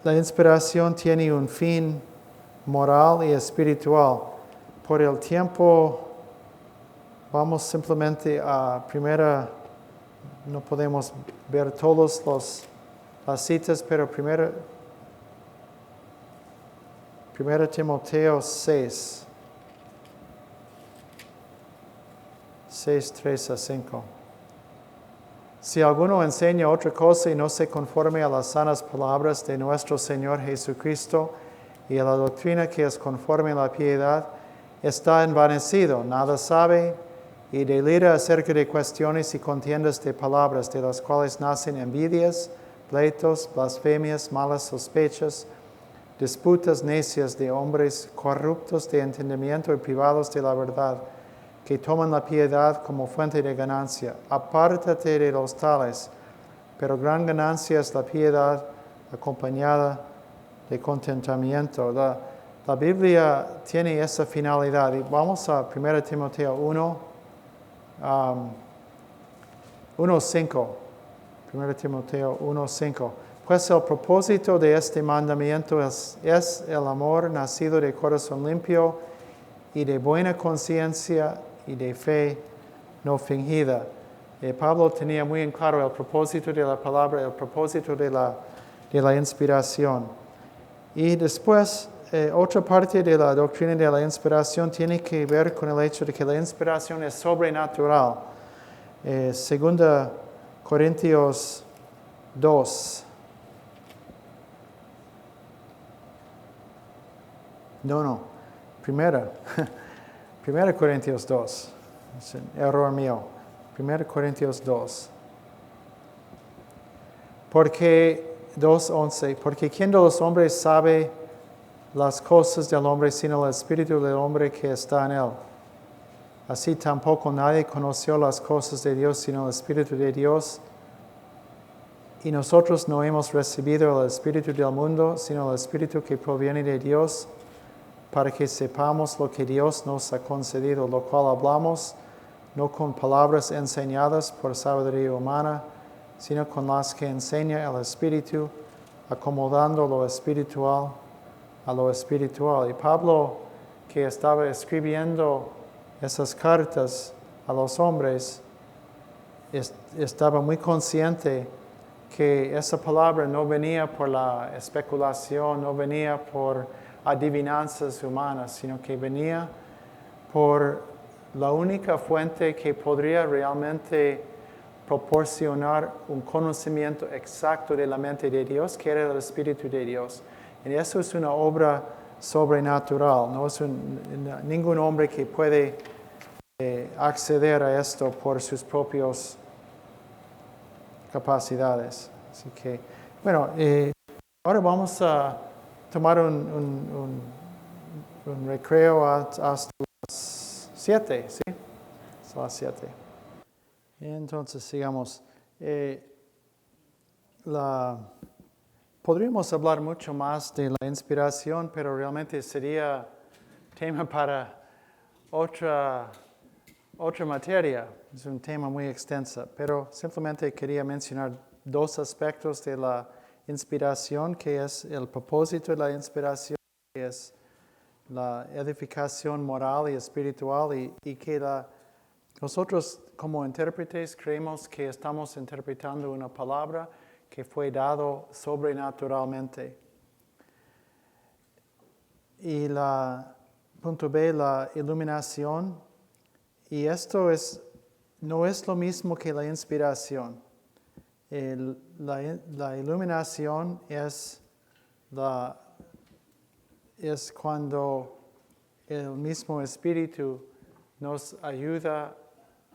la inspiración tiene un fin moral y espiritual. Por el tiempo, vamos simplemente a no podemos ver todas las citas, pero primero Timoteo 6, 3-5. Si alguno enseña otra cosa y no se conforme a las sanas palabras de nuestro Señor Jesucristo y a la doctrina que es conforme a la piedad, está envanecido, nada sabe y delira acerca de cuestiones y contiendas de palabras, de las cuales nacen envidias, pleitos, blasfemias, malas sospechas, disputas necias de hombres corruptos de entendimiento y privados de la verdad, que toman la piedad como fuente de ganancia. Apártate de los tales, pero gran ganancia es la piedad acompañada de contentamiento. La Biblia tiene esa finalidad. Y vamos a 1 Timoteo 1:5. 1 Timoteo 1:5. Pues el propósito de este mandamiento es el amor nacido de corazón limpio y de buena conciencia y de fe no fingida. Pablo tenía muy en claro el propósito de la palabra, el propósito de la inspiración. Y después, otra parte de la doctrina de la inspiración tiene que ver con el hecho de que la inspiración es sobrenatural. Segunda Corintios 2. No, primera Corintios 2. Es un error mío. 1 Corintios 2. Porque 2:11. Porque ¿quién de los hombres sabe las cosas del hombre sino el espíritu del hombre que está en él? Así tampoco nadie conoció las cosas de Dios sino el espíritu de Dios. Y nosotros no hemos recibido el espíritu del mundo sino el espíritu que proviene de Dios, para que sepamos lo que Dios nos ha concedido, lo cual hablamos no con palabras enseñadas por sabiduría humana, sino con las que enseña el Espíritu, acomodando lo espiritual a lo espiritual. Y Pablo, que estaba escribiendo esas cartas a los hombres, estaba muy consciente que esa palabra no venía por la especulación, no venía por adivinanzas humanas, sino que venía por la única fuente que podría realmente proporcionar un conocimiento exacto de la mente de Dios, que era el Espíritu de Dios. Y eso es una obra sobrenatural, no es ningún hombre que puede acceder a esto por sus propias capacidades. Así que, bueno, ahora vamos a tomar un recreo hasta las 7, ¿sí? Hasta las 7. Entonces, sigamos. Podríamos hablar mucho más de la inspiración, pero realmente sería tema para otra materia. Es un tema muy extenso, pero simplemente quería mencionar 2 aspectos de la inspiración, que es el propósito de la inspiración, que es la edificación moral y espiritual, y que nosotros como intérpretes creemos que estamos interpretando una palabra que fue dado sobrenaturalmente. Y punto B, la iluminación. Y esto no es lo mismo que la inspiración. La iluminación es cuando el mismo Espíritu nos ayuda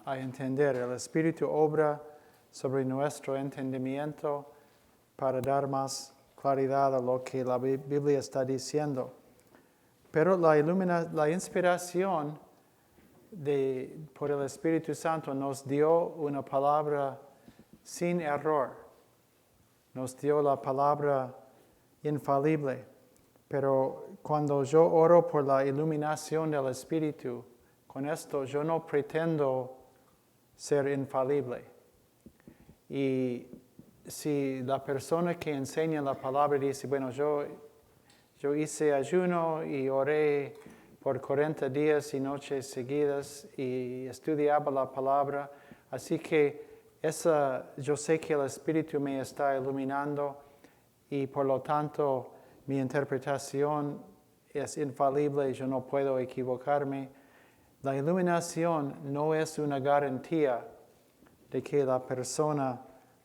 a entender. El Espíritu obra sobre nuestro entendimiento para dar más claridad a lo que la Biblia está diciendo. Pero la inspiración por el Espíritu Santo nos dio una palabra sin error. Nos dio la palabra infalible. Pero cuando yo oro por la iluminación del Espíritu, con esto yo no pretendo ser infalible. Y si la persona que enseña la palabra dice, bueno, yo hice ayuno y oré por 40 días y noches seguidas y estudiaba la palabra, así que yo sé que el Espíritu me está iluminando y por lo tanto mi interpretación es infalible, yo no puedo equivocarme. La iluminación no es una garantía de que la persona,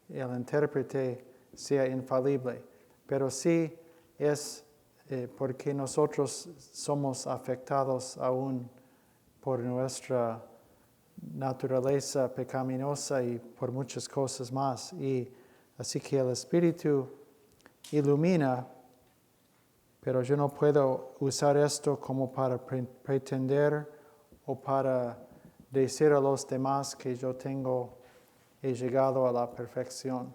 el intérprete, sea infalible, pero sí es porque nosotros somos afectados aún por nuestra naturaleza pecaminosa y por muchas cosas más. Y así que el Espíritu ilumina, pero yo no puedo usar esto como para pretender o para decir a los demás que he llegado a la perfección.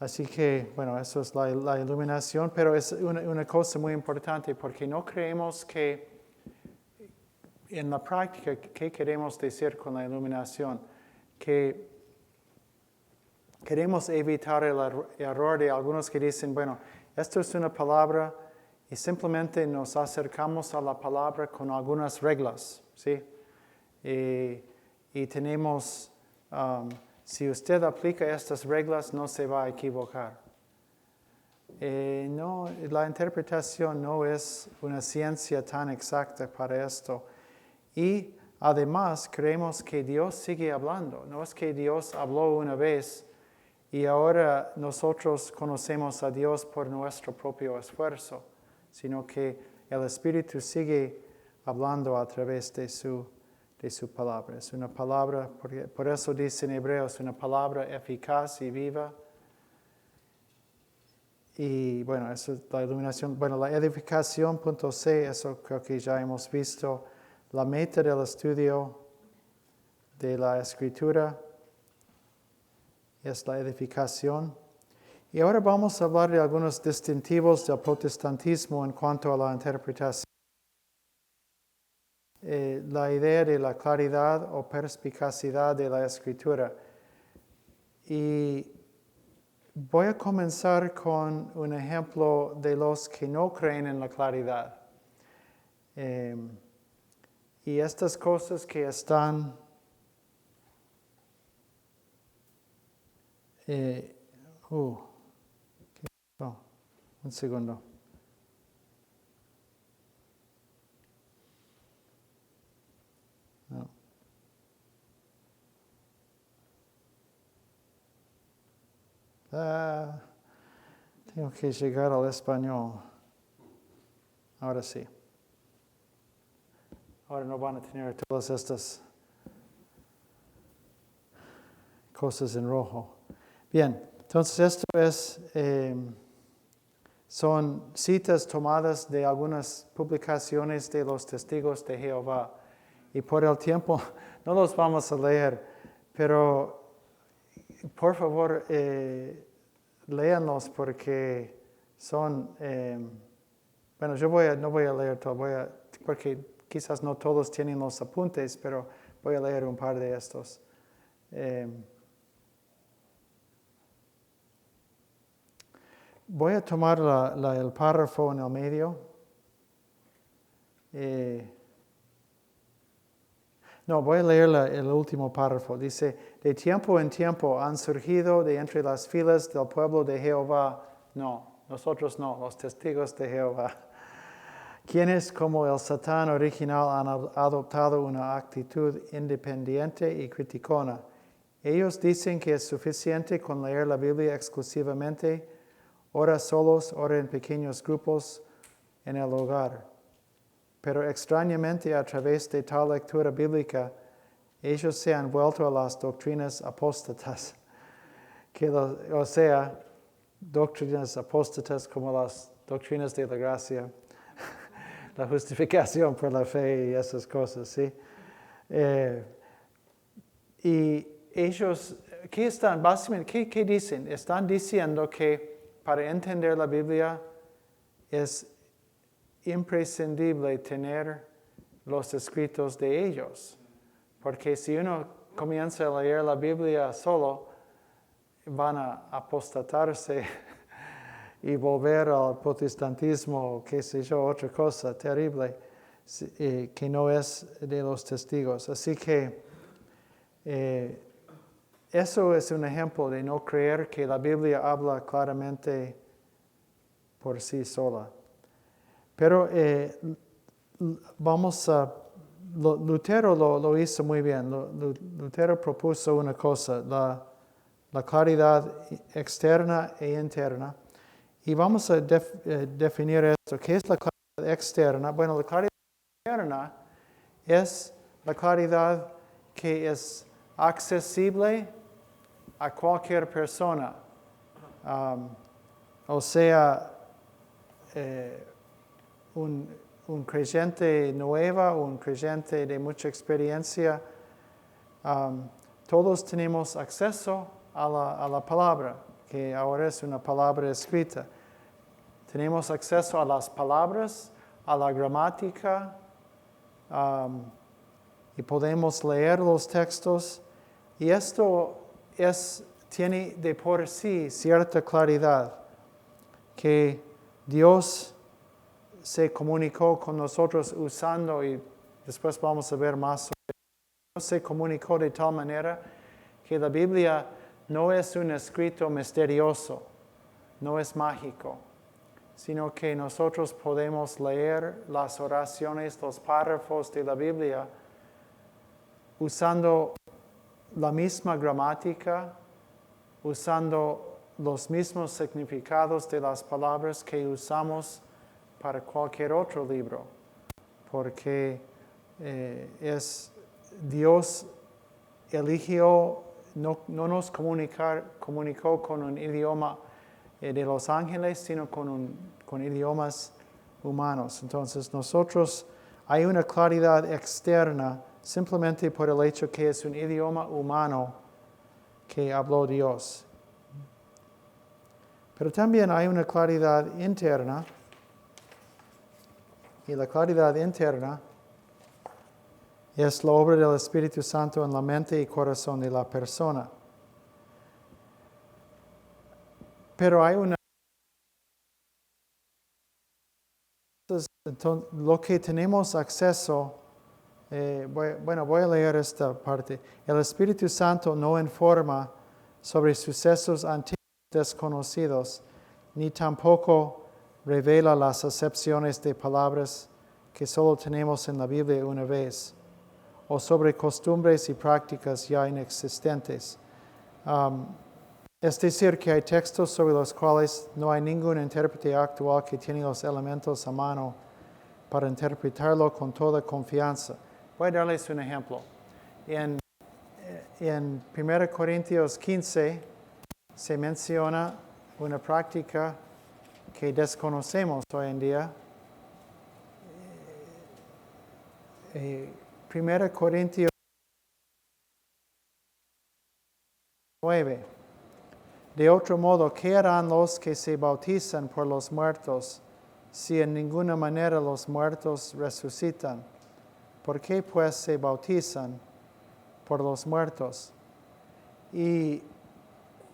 Así que, bueno, eso es la iluminación, pero es una cosa muy importante porque no creemos que en la práctica, ¿qué queremos decir con la iluminación? Que queremos evitar el error de algunos que dicen, bueno, esto es una palabra y simplemente nos acercamos a la palabra con algunas reglas, ¿sí? y tenemos, si usted aplica estas reglas, no se va a equivocar. No, la interpretación no es una ciencia tan exacta para esto. Y además creemos que Dios sigue hablando. No es que Dios habló una vez y ahora nosotros conocemos a Dios por nuestro propio esfuerzo, sino que el Espíritu sigue hablando a través de su palabra. Es una palabra, por eso dice en hebreo, es una palabra eficaz y viva. Y bueno, eso es la iluminación. Bueno, la edificación, punto C, eso creo que ya hemos visto. La meta del estudio de la Escritura es la edificación. Y ahora vamos a hablar de algunos distintivos del protestantismo en cuanto a la interpretación. La idea de la claridad o perspicacidad de la Escritura. Y voy a comenzar con un ejemplo de los que no creen en la claridad. Y estas cosas que están un segundo. No. Tengo que llegar al español. Ahora sí. Ahora no van a tener todas estas cosas en rojo. Bien, entonces esto son citas tomadas de algunas publicaciones de los testigos de Jehová. Y por el tiempo no los vamos a leer, pero por favor léanlos porque son, bueno, no voy a leer todo, porque quizás no todos tienen los apuntes, pero voy a leer un par de estos. Voy a tomar el párrafo en el medio. No, voy a leer el último párrafo. Dice, de tiempo en tiempo han surgido de entre las filas del pueblo de Jehová. No, nosotros no, los testigos de Jehová. Quienes como el Satán original han adoptado una actitud independiente y criticona. Ellos dicen que es suficiente con leer la Biblia exclusivamente, ora solos, ora en pequeños grupos en el hogar. Pero extrañamente a través de tal lectura bíblica, ellos se han vuelto a las doctrinas apóstatas. O sea, doctrinas apóstatas como las doctrinas de la gracia, la justificación por la fe y esas cosas, ¿sí? Y ellos, ¿qué están? Básicamente, ¿qué dicen? Están diciendo que para entender la Biblia es imprescindible tener los escritos de ellos. Porque si uno comienza a leer la Biblia solo, van a apostatarse y volver al protestantismo, qué sé yo, otra cosa terrible, que no es de los testigos. Así que eso es un ejemplo de no creer que la Biblia habla claramente por sí sola. Pero Lutero lo hizo muy bien. Lutero propuso una cosa, la claridad externa e interna. Y vamos a definir esto. ¿Qué es la claridad externa? Bueno, la claridad externa es la claridad que es accesible a cualquier persona. O sea, un creyente nueva, un creyente de mucha experiencia, todos tenemos acceso a la palabra, que ahora es una palabra escrita. Tenemos acceso a las palabras, a la gramática, y podemos leer los textos. Y esto tiene de por sí cierta claridad, que Dios se comunicó con nosotros usando, y después vamos a ver más sobre se comunicó de tal manera que la Biblia no es un escrito misterioso, no es mágico, sino que nosotros podemos leer las oraciones, los párrafos de la Biblia usando la misma gramática, usando los mismos significados de las palabras que usamos para cualquier otro libro, porque Dios eligió, no nos comunicó con un idioma de los ángeles, sino con idiomas humanos. Entonces nosotros hay una claridad externa simplemente por el hecho que es un idioma humano que habló Dios. Pero también hay una claridad interna, y la claridad interna es la obra del Espíritu Santo en la mente y corazón de la persona. Pero hay una... Entonces, lo que tenemos acceso, voy a leer esta parte. El Espíritu Santo no informa sobre sucesos antiguos desconocidos, ni tampoco revela las acepciones de palabras que solo tenemos en la Biblia una vez, o sobre costumbres y prácticas ya inexistentes. Es decir, que hay textos sobre los cuales no hay ningún intérprete actual que tiene los elementos a mano para interpretarlo con toda confianza. Voy a darles un ejemplo. En 1 Corintios 15 se menciona una práctica que desconocemos hoy en día. 1 Corintios 9. De otro modo, ¿qué harán los que se bautizan por los muertos, si en ninguna manera los muertos resucitan? ¿Por qué pues se bautizan por los muertos? Y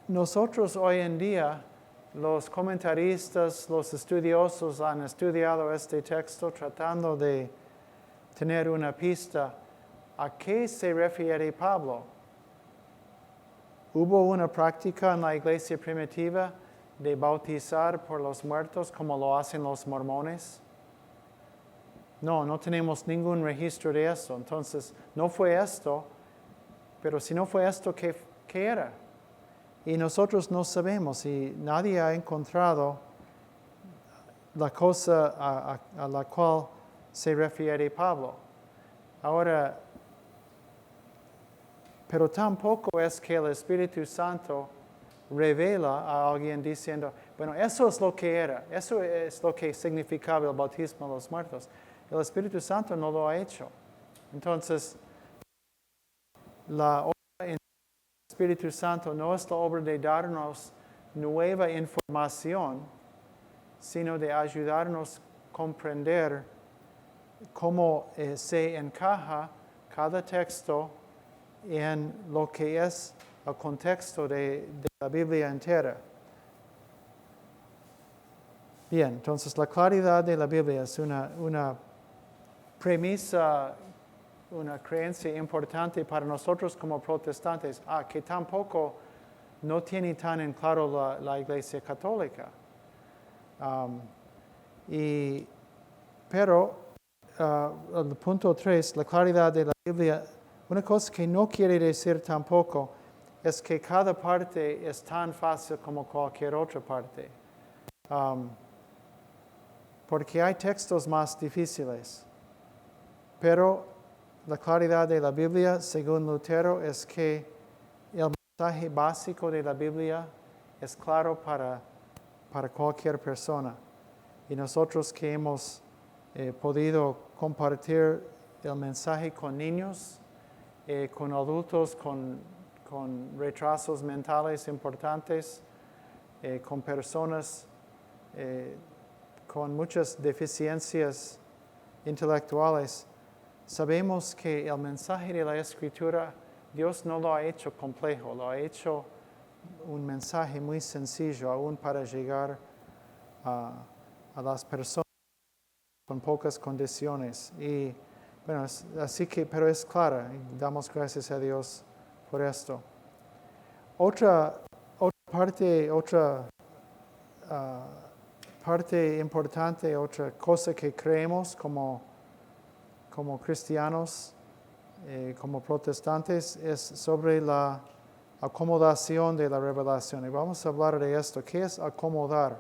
nosotros hoy en día, los comentaristas, los estudiosos han estudiado este texto tratando de tener una pista a qué se refiere Pablo. ¿Hubo una práctica en la iglesia primitiva de bautizar por los muertos como lo hacen los mormones? No tenemos ningún registro de eso. Entonces, no fue esto, pero si no fue esto, ¿qué era? Y nosotros no sabemos y nadie ha encontrado la cosa a la cual se refiere Pablo. Ahora, pero tampoco es que el Espíritu Santo revela a alguien diciendo, bueno, eso es lo que era, eso es lo que significaba el bautismo de los muertos. El Espíritu Santo no lo ha hecho. Entonces, la obra del Espíritu Santo no es la obra de darnos nueva información, sino de ayudarnos a comprender cómo se encaja cada texto en lo que es el contexto de la Biblia entera. Bien, entonces la claridad de la Biblia es una premisa, una creencia importante para nosotros como protestantes, que tampoco no tiene tan en claro la Iglesia Católica. Pero el punto 3, la claridad de la Biblia, una cosa que no quiere decir tampoco es que cada parte es tan fácil como cualquier otra parte. Porque hay textos más difíciles. Pero la claridad de la Biblia, según Lutero, es que el mensaje básico de la Biblia es claro para cualquier persona. Y nosotros que hemos podido compartir el mensaje con niños, con adultos con retrasos mentales importantes, con personas con muchas deficiencias intelectuales, sabemos que el mensaje de la Escritura, Dios no lo ha hecho complejo, lo ha hecho un mensaje muy sencillo, aún para llegar a las personas con pocas condiciones. Y Bueno, así que, pero es clara, y damos gracias a Dios por esto. Otra parte importante, otra cosa que creemos como cristianos, como protestantes, es sobre la acomodación de la revelación. Y vamos a hablar de esto. ¿Qué es acomodar?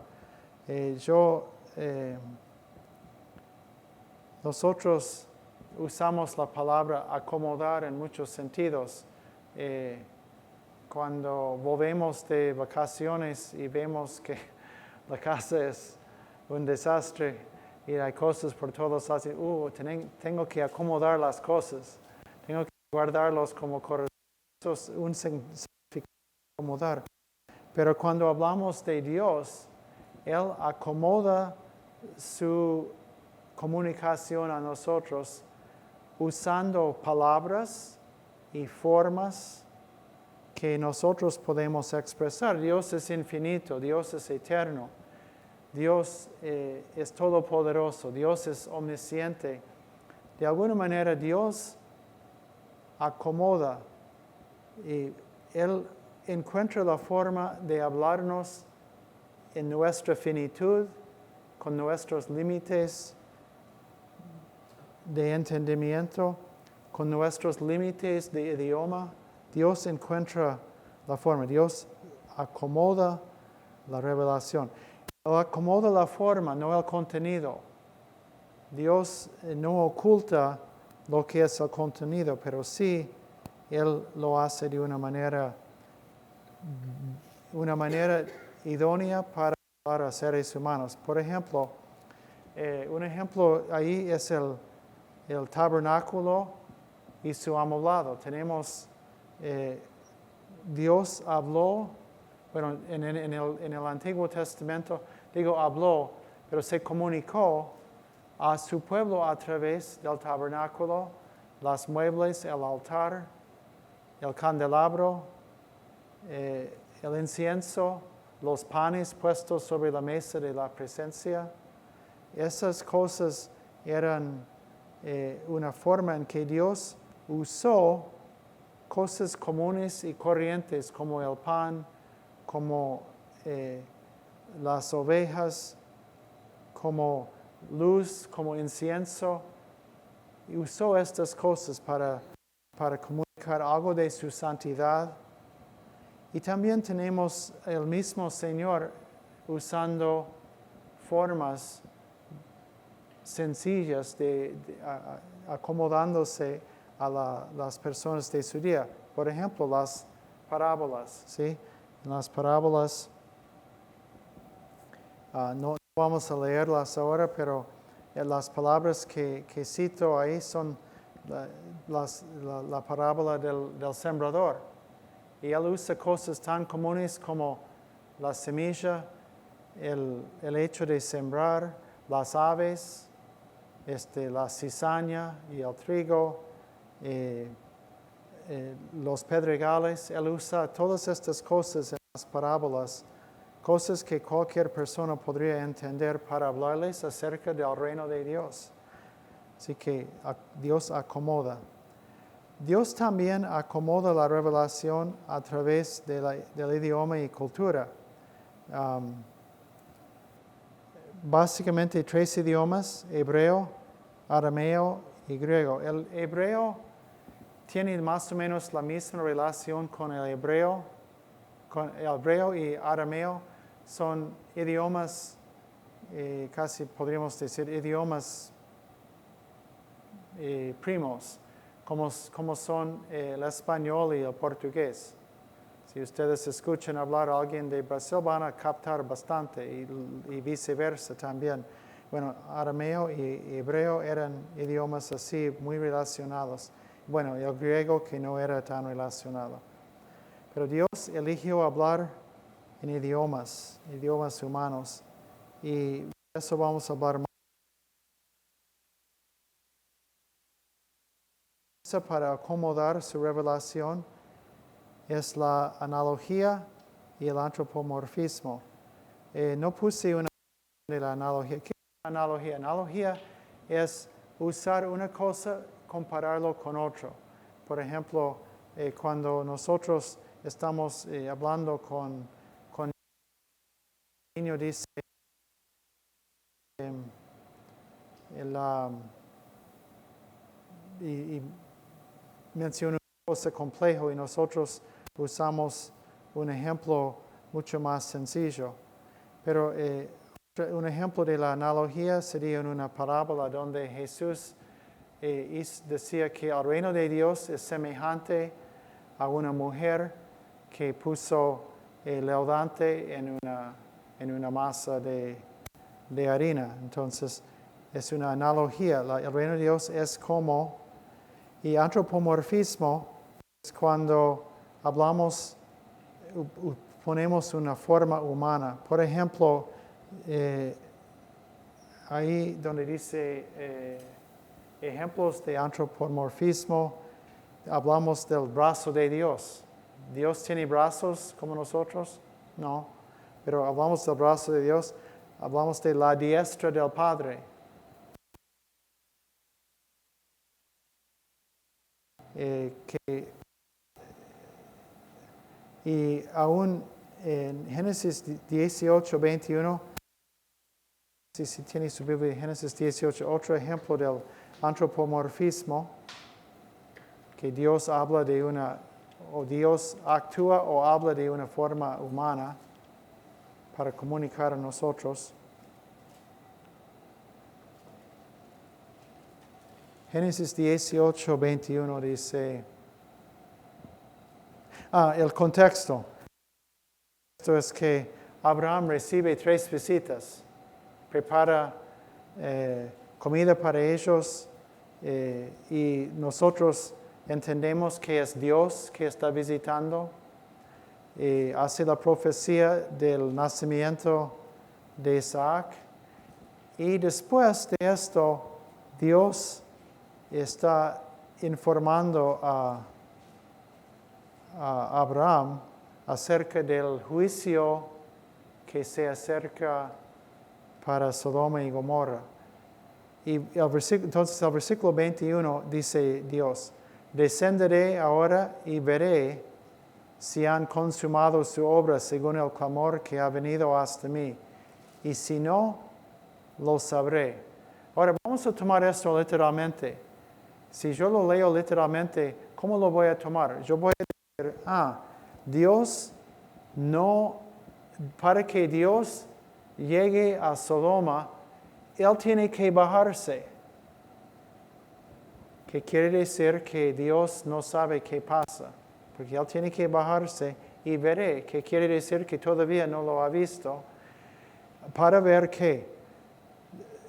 Nosotros usamos la palabra acomodar en muchos sentidos. Cuando volvemos de vacaciones y vemos que la casa es un desastre y hay cosas por todos lados, tengo que acomodar las cosas, tengo que guardarlos como corresponde. Eso es un significado de acomodar. Pero cuando hablamos de Dios, Él acomoda su comunicación a nosotros usando palabras y formas que nosotros podemos expresar. Dios es infinito, Dios es eterno, Dios es todopoderoso, Dios es omnisciente. De alguna manera Dios acomoda y Él encuentra la forma de hablarnos en nuestra finitud, con nuestros límites de entendimiento, con nuestros límites de idioma. Dios encuentra la forma, Dios acomoda la revelación. Él acomoda la forma, no el contenido. Dios no oculta lo que es el contenido, pero sí Él lo hace de una manera idónea para seres humanos. Por ejemplo, un ejemplo ahí es el tabernáculo y su amoblado. Tenemos Dios habló, bueno, en el Antiguo Testamento, habló, pero se comunicó a su pueblo a través del tabernáculo, los muebles, el altar, el candelabro, el incienso, los panes puestos sobre la mesa de la presencia. Esas cosas eran una forma en que Dios usó cosas comunes y corrientes como el pan, como las ovejas, como luz, como incienso. Y usó estas cosas para comunicar algo de su santidad. Y también tenemos el mismo Señor usando formas sencillas acomodándose a las personas de su día. Por ejemplo, las parábolas, ¿sí? En las parábolas, no vamos a leerlas ahora, pero las palabras que cito ahí son la parábola del sembrador. Y él usa cosas tan comunes como la semilla, el hecho de sembrar, las aves, la cizaña y el trigo, los pedregales. Él usa todas estas cosas en las parábolas, cosas que cualquier persona podría entender para hablarles acerca del reino de Dios. Así que Dios acomoda. Dios también acomoda la revelación a través del idioma y cultura. Básicamente 3 idiomas: hebreo, arameo y griego. El hebreo tiene más o menos la misma relación con el hebreo. Con el hebreo y arameo son idiomas, casi podríamos decir idiomas primos, como son el español y el portugués. Si ustedes escuchan hablar a alguien de Brasil, van a captar bastante y viceversa también. Bueno, arameo y hebreo eran idiomas así muy relacionados. Bueno, el griego que no era tan relacionado. Pero Dios eligió hablar en idiomas humanos. Y de eso vamos a hablar más. Para acomodar su revelación es la analogía y el antropomorfismo. No puse una de la analogía. ¿Qué es la analogía? Analogía es usar una cosa compararlo con otro. Por ejemplo, cuando nosotros estamos hablando con el niño, dice, y menciona una cosa compleja y nosotros usamos un ejemplo mucho más sencillo. Pero un ejemplo de la analogía sería en una parábola donde Jesús decía que el reino de Dios es semejante a una mujer que puso leudante en una masa de harina. Entonces, es una analogía. El reino de Dios es como, y antropomorfismo es cuando hablamos, ponemos una forma humana. Por ejemplo, ahí donde dice ejemplos de antropomorfismo, hablamos del brazo de Dios. ¿Dios tiene brazos como nosotros? No. Pero hablamos del brazo de Dios, hablamos de la diestra del Padre. Y aún en Génesis 18, 21, si tiene su Biblia, Génesis 18, otro ejemplo del antropomorfismo, que Dios habla de o Dios actúa o habla de una forma humana para comunicar a nosotros. Génesis 18, 21 dice, el contexto. Esto es que Abraham recibe 3 visitas, prepara comida para ellos y nosotros entendemos que es Dios que está visitando. Hace la profecía del nacimiento de Isaac. Y después de esto, Dios está informando a Abraham acerca del juicio que se acerca para Sodoma y Gomorra. Y entonces el versículo 21 dice Dios, descenderé ahora y veré si han consumado su obra según el clamor que ha venido hasta mí. Y si no, lo sabré. Ahora vamos a tomar esto literalmente. Si yo lo leo literalmente, ¿cómo lo voy a tomar? Yo voy a decir, Dios no, para que Dios llegue a Sodoma, Él tiene que bajarse. Que quiere decir que Dios no sabe qué pasa. Porque Él tiene que bajarse y veré, que quiere decir que todavía no lo ha visto, para ver que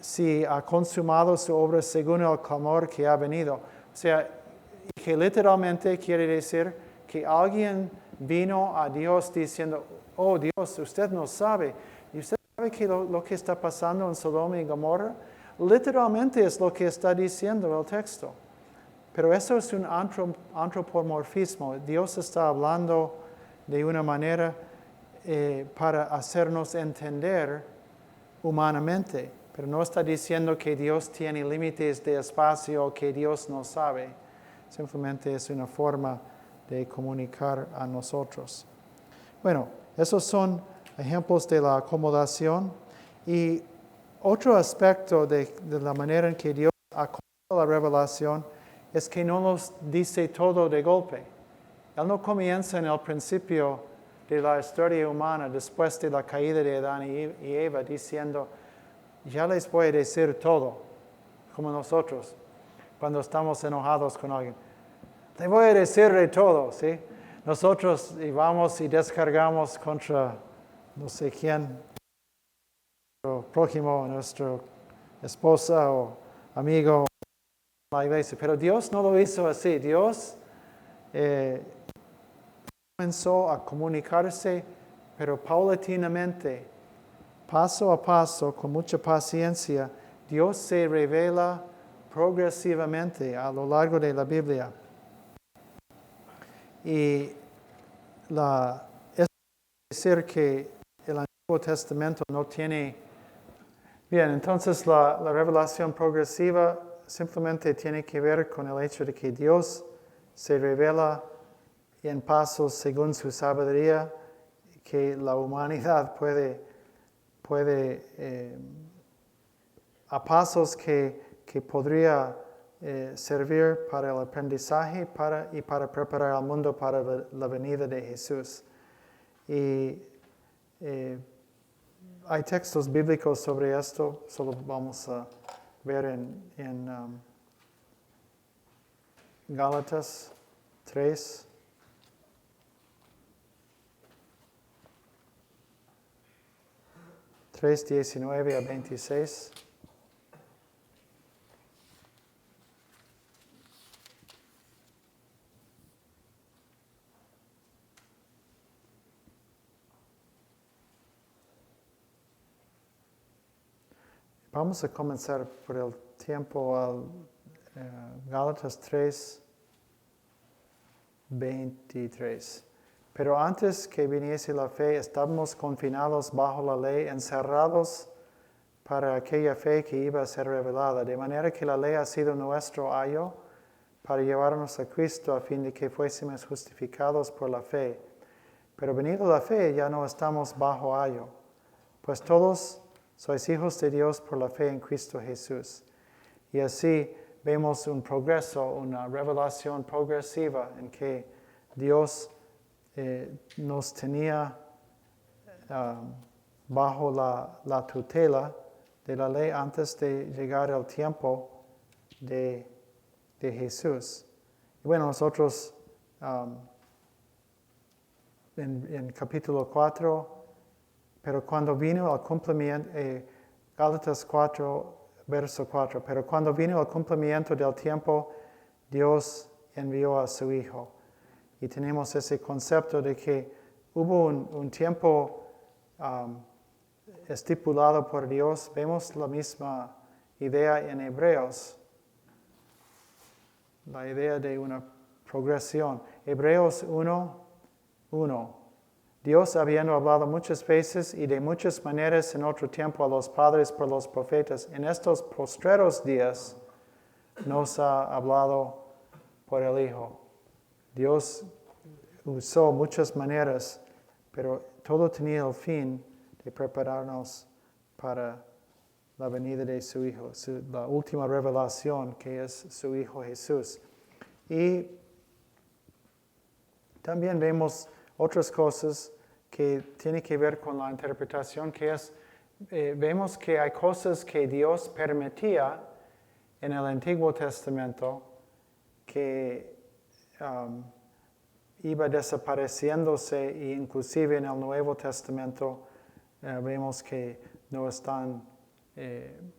si ha consumado su obra según el clamor que ha venido. O sea, que literalmente quiere decir que alguien vino a Dios diciendo, oh Dios, usted no sabe. ¿Y usted sabe que lo que está pasando en Sodoma y Gomorra? Literalmente es lo que está diciendo el texto. Pero eso es un antropomorfismo. Dios está hablando de una manera para hacernos entender humanamente. Pero no está diciendo que Dios tiene límites de espacio o que Dios no sabe. Simplemente es una forma de comunicar a nosotros. Bueno, esos son ejemplos de la acomodación. Y otro aspecto de la manera en que Dios acomoda la revelación es que no nos dice todo de golpe. Él no comienza en el principio de la historia humana, después de la caída de Adán y Eva, diciendo, ya les voy a decir todo, como nosotros, cuando estamos enojados con alguien. Te voy a decir de todo, ¿sí? Nosotros vamos y descargamos contra no sé quién, nuestro prójimo, nuestra esposa o amigo en la iglesia. Pero Dios no lo hizo así. Dios comenzó a comunicarse, pero paulatinamente, paso a paso, con mucha paciencia. Dios se revela progresivamente a lo largo de la Biblia. Y es decir que el Antiguo Testamento no tiene... Bien, entonces la revelación progresiva simplemente tiene que ver con el hecho de que Dios se revela en pasos según su sabiduría, que la humanidad puede a pasos que podría servir para el aprendizaje y para preparar al mundo para la venida de Jesús. Y hay textos bíblicos sobre esto, solo vamos a ver en Gálatas 3. Tres, 19 a 26. Vamos a comenzar por el tiempo al Gálatas 3, 23. Pero antes que viniese la fe, estábamos confinados bajo la ley, encerrados para aquella fe que iba a ser revelada, de manera que la ley ha sido nuestro ayo para llevarnos a Cristo a fin de que fuésemos justificados por la fe. Pero venido la fe, ya no estamos bajo ayo, pues todos sois hijos de Dios por la fe en Cristo Jesús. Y así vemos un progreso, una revelación progresiva en que Dios nos tenía bajo la tutela de la ley antes de llegar el tiempo de Jesús. Y bueno, nosotros en capítulo 4, pero cuando vino el cumplimiento, Gálatas 4, verso 4, pero cuando vino el cumplimiento del tiempo, Dios envió a su Hijo. Y tenemos ese concepto de que hubo un tiempo estipulado por Dios. Vemos la misma idea en Hebreos, la idea de una progresión. Hebreos 1:1. Dios, habiendo hablado muchas veces y de muchas maneras en otro tiempo a los padres por los profetas, en estos postreros días nos ha hablado por el Hijo. Dios usó muchas maneras, pero todo tenía el fin de prepararnos para la venida de su Hijo, la última revelación que es su Hijo Jesús. Y también vemos otras cosas que tienen que ver con la interpretación, que es, vemos que hay cosas que Dios permitía en el Antiguo Testamento que iba desapareciéndose e inclusive en el Nuevo Testamento vemos que no están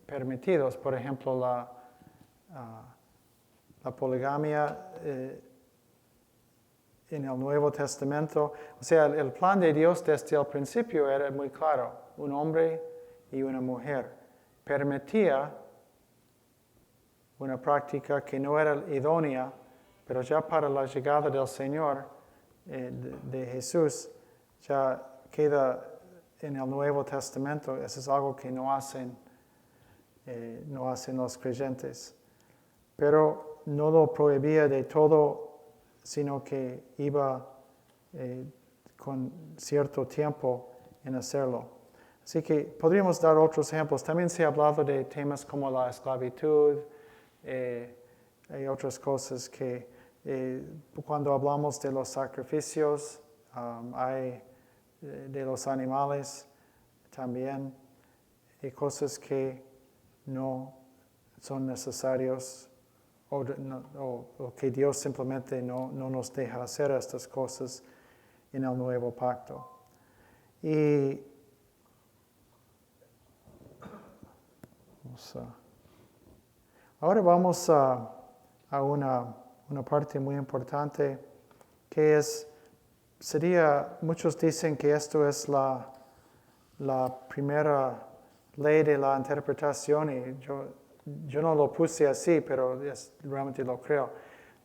permitidos. Por ejemplo, la poligamia en el Nuevo Testamento. O sea, el plan de Dios desde el principio era muy claro. Un hombre y una mujer. Permitía una práctica que no era idónea, pero ya para la llegada del Señor, de Jesús, ya queda en el Nuevo Testamento. Eso es algo que no hacen los creyentes. Pero no lo prohibía de todo, sino que iba con cierto tiempo en hacerlo. Así que podríamos dar otros ejemplos. También se ha hablado de temas como la esclavitud. Hay otras cosas que cuando hablamos de los sacrificios, hay de los animales también. Hay cosas que no son necesarios o que Dios simplemente no nos deja hacer estas cosas en el nuevo pacto. Y ahora vamos a una parte muy importante que muchos dicen que esto es la primera ley de la interpretación y yo no lo puse así, pero realmente lo creo.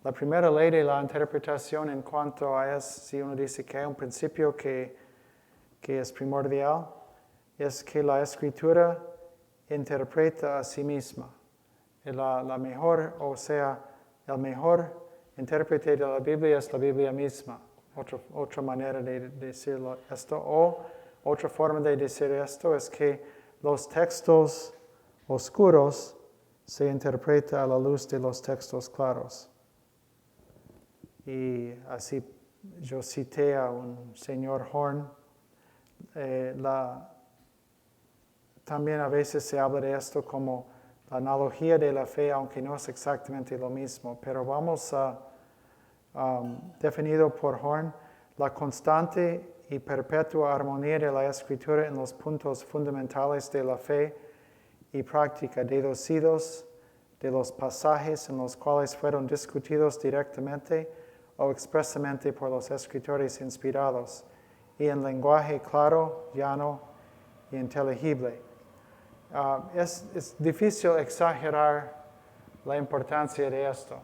La primera ley de la interpretación en cuanto a si uno dice que hay un principio que es primordial, es que la Escritura interpreta a sí misma. La mejor, o sea, el mejor intérprete de la Biblia es la Biblia misma. Otra manera de decirlo esto, o otra forma de decir esto es que los textos oscuros se interpretan a la luz de los textos claros. Y así yo cité a un señor Horn. También a veces se habla de esto como la analogía de la fe, aunque no es exactamente lo mismo, pero vamos a definido por Horn, la constante y perpetua armonía de la Escritura en los puntos fundamentales de la fe y práctica, deducidos de los pasajes en los cuales fueron discutidos directamente o expresamente por los escritores inspirados, y en lenguaje claro, llano y inteligible. Es difícil exagerar la importancia de esto,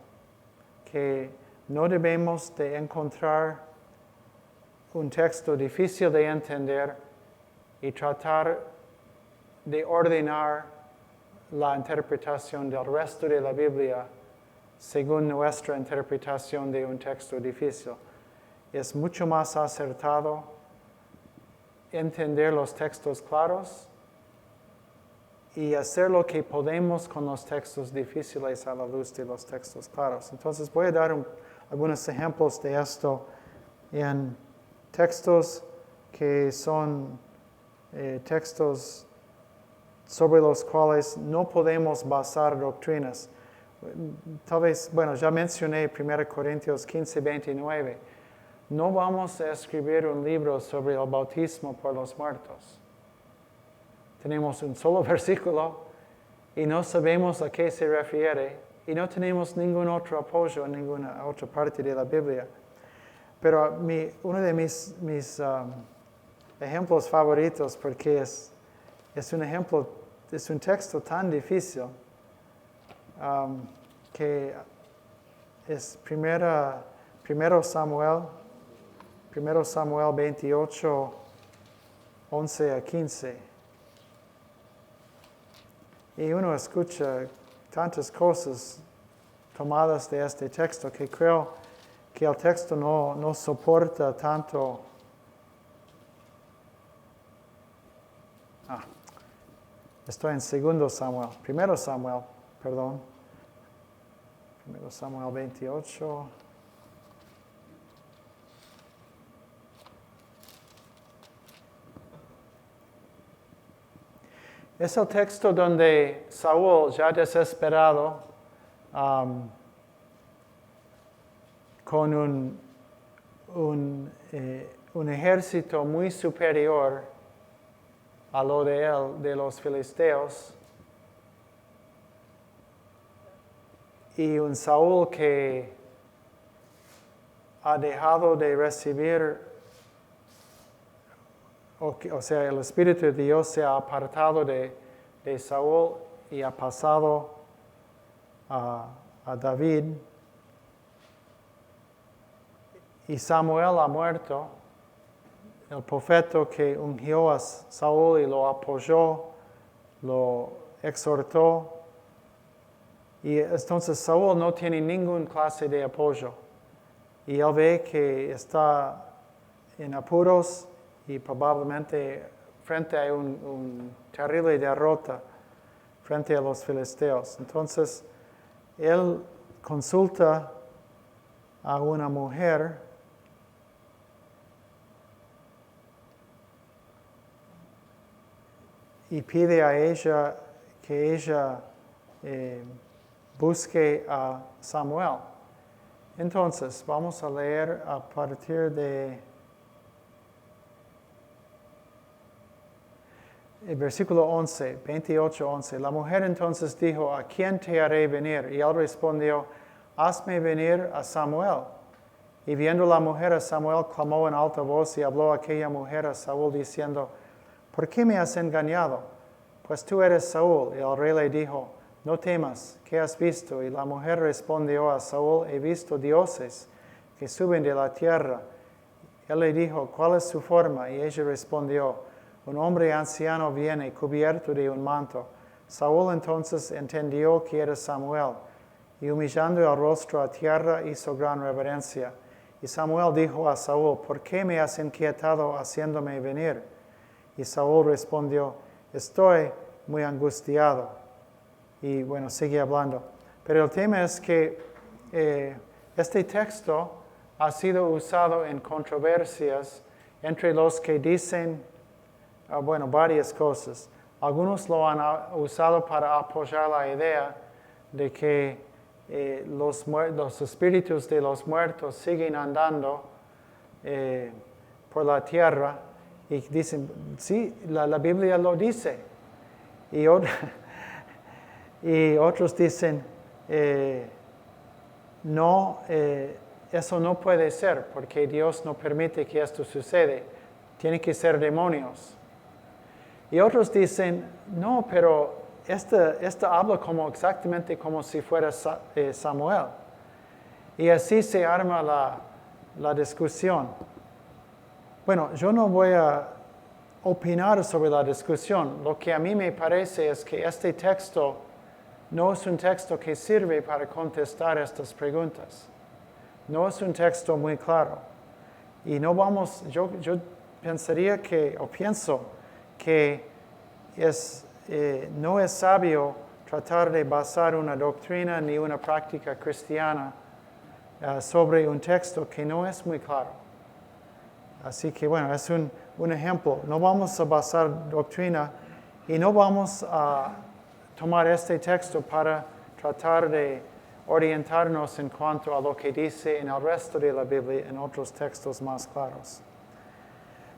que no debemos de encontrar un texto difícil de entender y tratar de ordenar la interpretación del resto de la Biblia según nuestra interpretación de un texto difícil. Es mucho más acertado entender los textos claros y hacer lo que podemos con los textos difíciles a la luz de los textos claros. Entonces voy a dar algunos ejemplos de esto en textos que son textos sobre los cuales no podemos basar doctrinas. Tal vez, ya mencioné 1 Corintios 15, 29. No vamos a escribir un libro sobre el bautismo por los muertos. Tenemos un solo versículo y no sabemos a qué se refiere y no tenemos ningún otro apoyo en ninguna otra parte de la Biblia. Pero uno de mis ejemplos favoritos, porque es un ejemplo, es un texto tan difícil, que es 1 Samuel 28, 11 a 15. Y uno escucha tantas cosas tomadas de este texto que creo que el texto no soporta tanto. Estoy en 2 Samuel, 1 Samuel, perdón. 1 Samuel 28. Es el texto donde Saúl, ya desesperado, con un ejército muy superior a lo de él, de los filisteos, y un Saúl que ha dejado de recibir, o sea, el Espíritu de Dios se ha apartado de Saúl y ha pasado a David. Y Samuel ha muerto, el profeta que ungió a Saúl y lo apoyó, lo exhortó. Y entonces Saúl no tiene ninguna clase de apoyo. Y él ve que está en apuros y probablemente frente a un terrible derrota frente a los filisteos. Entonces, él consulta a una mujer y pide a ella que ella busque a Samuel. Entonces, vamos a leer a partir de el versículo 11, 28, 11. La mujer entonces dijo, ¿a quién te haré venir? Y él respondió, hazme venir a Samuel. Y viendo la mujer a Samuel, clamó en alta voz y habló aquella mujer a Saúl diciendo, ¿por qué me has engañado? Pues tú eres Saúl. Y el rey le dijo, no temas, ¿qué has visto? Y la mujer respondió a Saúl, he visto dioses que suben de la tierra. Él le dijo, ¿cuál es su forma? Y ella respondió, un hombre anciano viene cubierto de un manto. Saúl entonces entendió que era Samuel, y humillando el rostro a tierra hizo gran reverencia. Y Samuel dijo a Saúl, ¿por qué me has inquietado haciéndome venir? Y Saúl respondió, estoy muy angustiado. Y bueno, sigue hablando. Pero el tema es que este texto ha sido usado en controversias entre los que dicen, varias cosas. Algunos lo han usado para apoyar la idea de que los espíritus de los muertos siguen andando por la tierra y dicen, sí, la Biblia lo dice. Y otros dicen, no, eso no puede ser porque Dios no permite que esto suceda. Tienen que ser demonios. Y otros dicen, no, pero esta habla exactamente como si fuera Samuel. Y así se arma la discusión. Bueno, yo no voy a opinar sobre la discusión. Lo que a mí me parece es que este texto no es un texto que sirve para contestar estas preguntas. No es un texto muy claro. Y no vamos, yo pensaría pienso que no es sabio tratar de basar una doctrina ni una práctica cristiana sobre un texto que no es muy claro. Así que bueno, es un ejemplo. No vamos a basar doctrina y no vamos a tomar este texto para tratar de orientarnos en cuanto a lo que dice en el resto de la Biblia en otros textos más claros.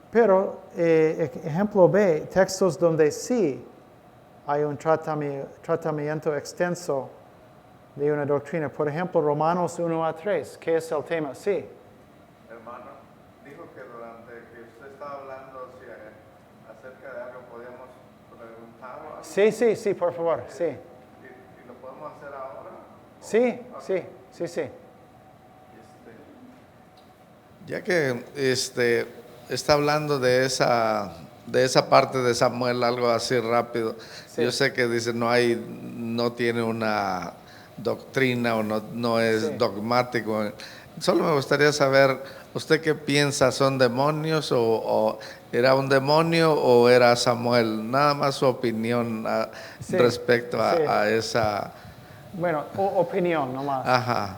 Pero, ejemplo B, textos donde sí hay un tratamiento extenso de una doctrina. Por ejemplo, Romanos 1-3, ¿qué es el tema? Sí. Hermano, dijo que durante que usted estaba hablando acerca de algo, podíamos preguntar o algo. Sí, por favor, sí. ¿Y lo podemos hacer ahora? Sí, okay. sí. Ya que está hablando de esa parte de Samuel, algo así rápido. Sí. Yo sé que dice no tiene una doctrina o no es dogmático. Solo me gustaría saber, ¿usted qué piensa? ¿Son demonios o era un demonio o era Samuel? Nada más su opinión respecto a esa... Bueno, opinión nomás. Ajá.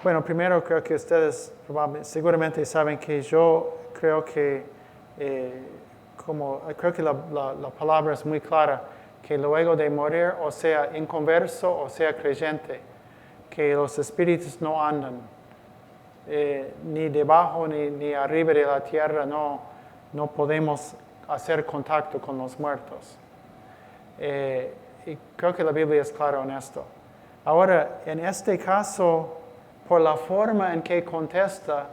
Bueno, primero creo que ustedes seguramente saben que yo creo que, creo que la palabra es muy clara, que luego de morir, o sea, inconverso o sea creyente, que los espíritus no andan, ni debajo ni arriba de la tierra, no podemos hacer contacto con los muertos. Y creo que la Biblia es clara en esto. Ahora, en este caso, por la forma en que contesta,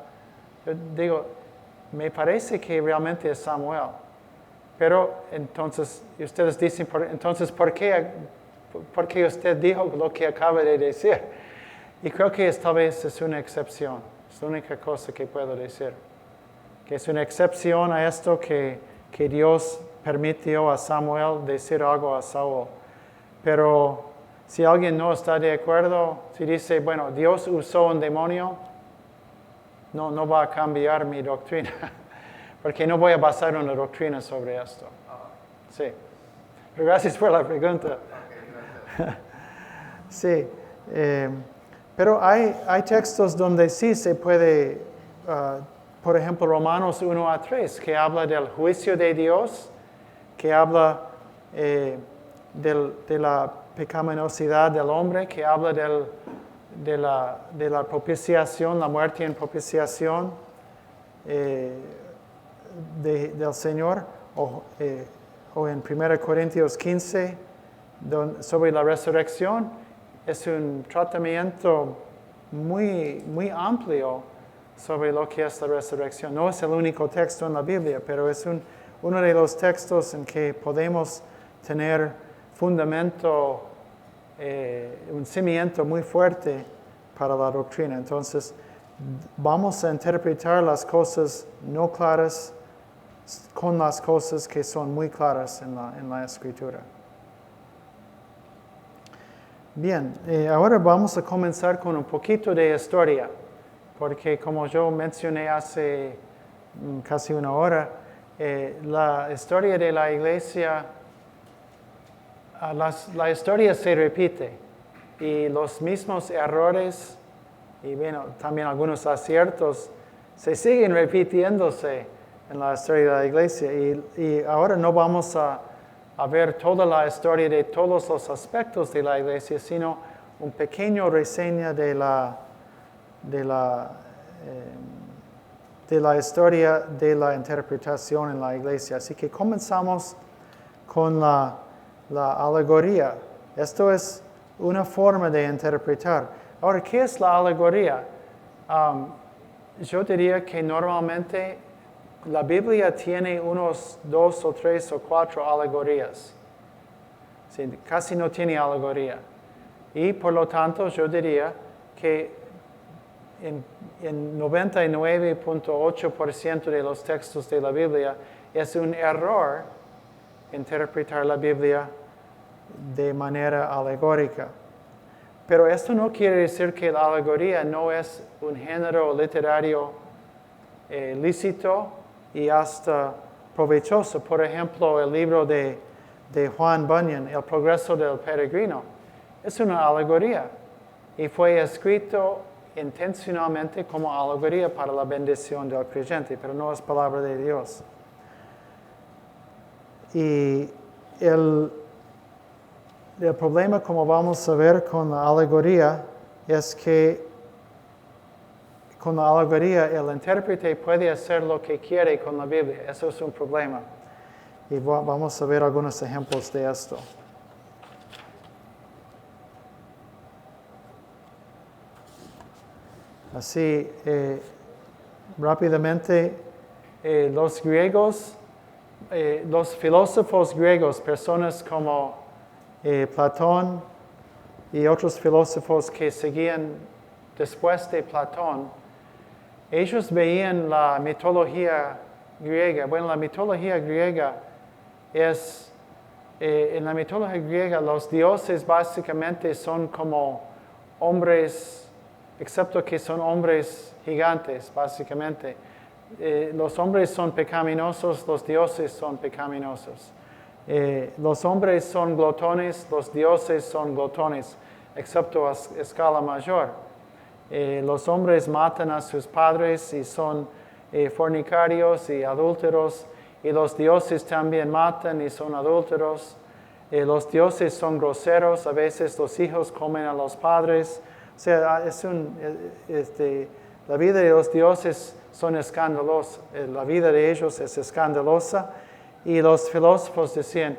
yo digo, me parece que realmente es Samuel. Pero entonces, ustedes dicen, entonces, ¿por qué usted dijo lo que acaba de decir? Y creo que esta vez es una excepción. Es la única cosa que puedo decir. Que es una excepción a esto que Dios permitió a Samuel decir algo a Saúl. Pero si alguien no está de acuerdo, si dice, bueno, Dios usó un demonio, no va a cambiar mi doctrina, porque no voy a basar una doctrina sobre esto. Sí. Pero gracias por la pregunta. Sí. Pero hay textos donde sí se puede, por ejemplo, Romanos 1-3, que habla del juicio de Dios, que habla de la pecaminosidad del hombre, que habla de la propiciación, la muerte en propiciación del Señor, o en 1 Corintios 15, sobre la resurrección. Es un tratamiento muy, muy amplio sobre lo que es la resurrección. No es el único texto en la Biblia, pero es uno de los textos en que podemos tener fundamento, un cimiento muy fuerte para la doctrina. Entonces, vamos a interpretar las cosas no claras con las cosas que son muy claras en la Escritura. Bien, ahora vamos a comenzar con un poquito de historia, porque como yo mencioné hace casi una hora, la historia de la iglesia, la historia se repite y los mismos errores y bueno, también algunos aciertos se siguen repitiéndose en la historia de la iglesia y ahora no vamos a ver toda la historia de todos los aspectos de la iglesia, sino un pequeño reseña de la historia de la interpretación en la iglesia. Así que comenzamos con la alegoría. Esto es una forma de interpretar. Ahora, ¿qué es la alegoría? Yo diría que normalmente la Biblia tiene unos 2 o 3 o 4 alegorías. Sí, casi no tiene alegoría. Y por lo tanto yo diría que en 99.8% de los textos de la Biblia es un error interpretar la Biblia de manera alegórica. Pero esto no quiere decir que la alegoría no es un género literario lícito y hasta provechoso. Por ejemplo, el libro de Juan Bunyan, El progreso del peregrino, es una alegoría y fue escrito intencionalmente como alegoría para la bendición del creyente, pero no es palabra de Dios. Y el problema, como vamos a ver con la alegoría, es que con la alegoría el intérprete puede hacer lo que quiere con la Biblia. Eso es un problema. Y vamos a ver algunos ejemplos de esto. Así, rápidamente, los griegos, los filósofos griegos, personas como Platón y otros filósofos que seguían después de Platón, ellos veían la mitología griega. Bueno, la mitología griega es, en la mitología griega los dioses básicamente son como hombres, excepto que son hombres gigantes, básicamente. Los hombres son pecaminosos, los dioses son pecaminosos. Los hombres son glotones, los dioses son glotones, excepto a escala mayor. Los hombres matan a sus padres y son fornicarios y adúlteros, y los dioses también matan y son adúlteros. Los dioses son groseros, a veces los hijos comen a los padres. O sea, la vida de los dioses son escandalosa, la vida de ellos es escandalosa. Y los filósofos decían,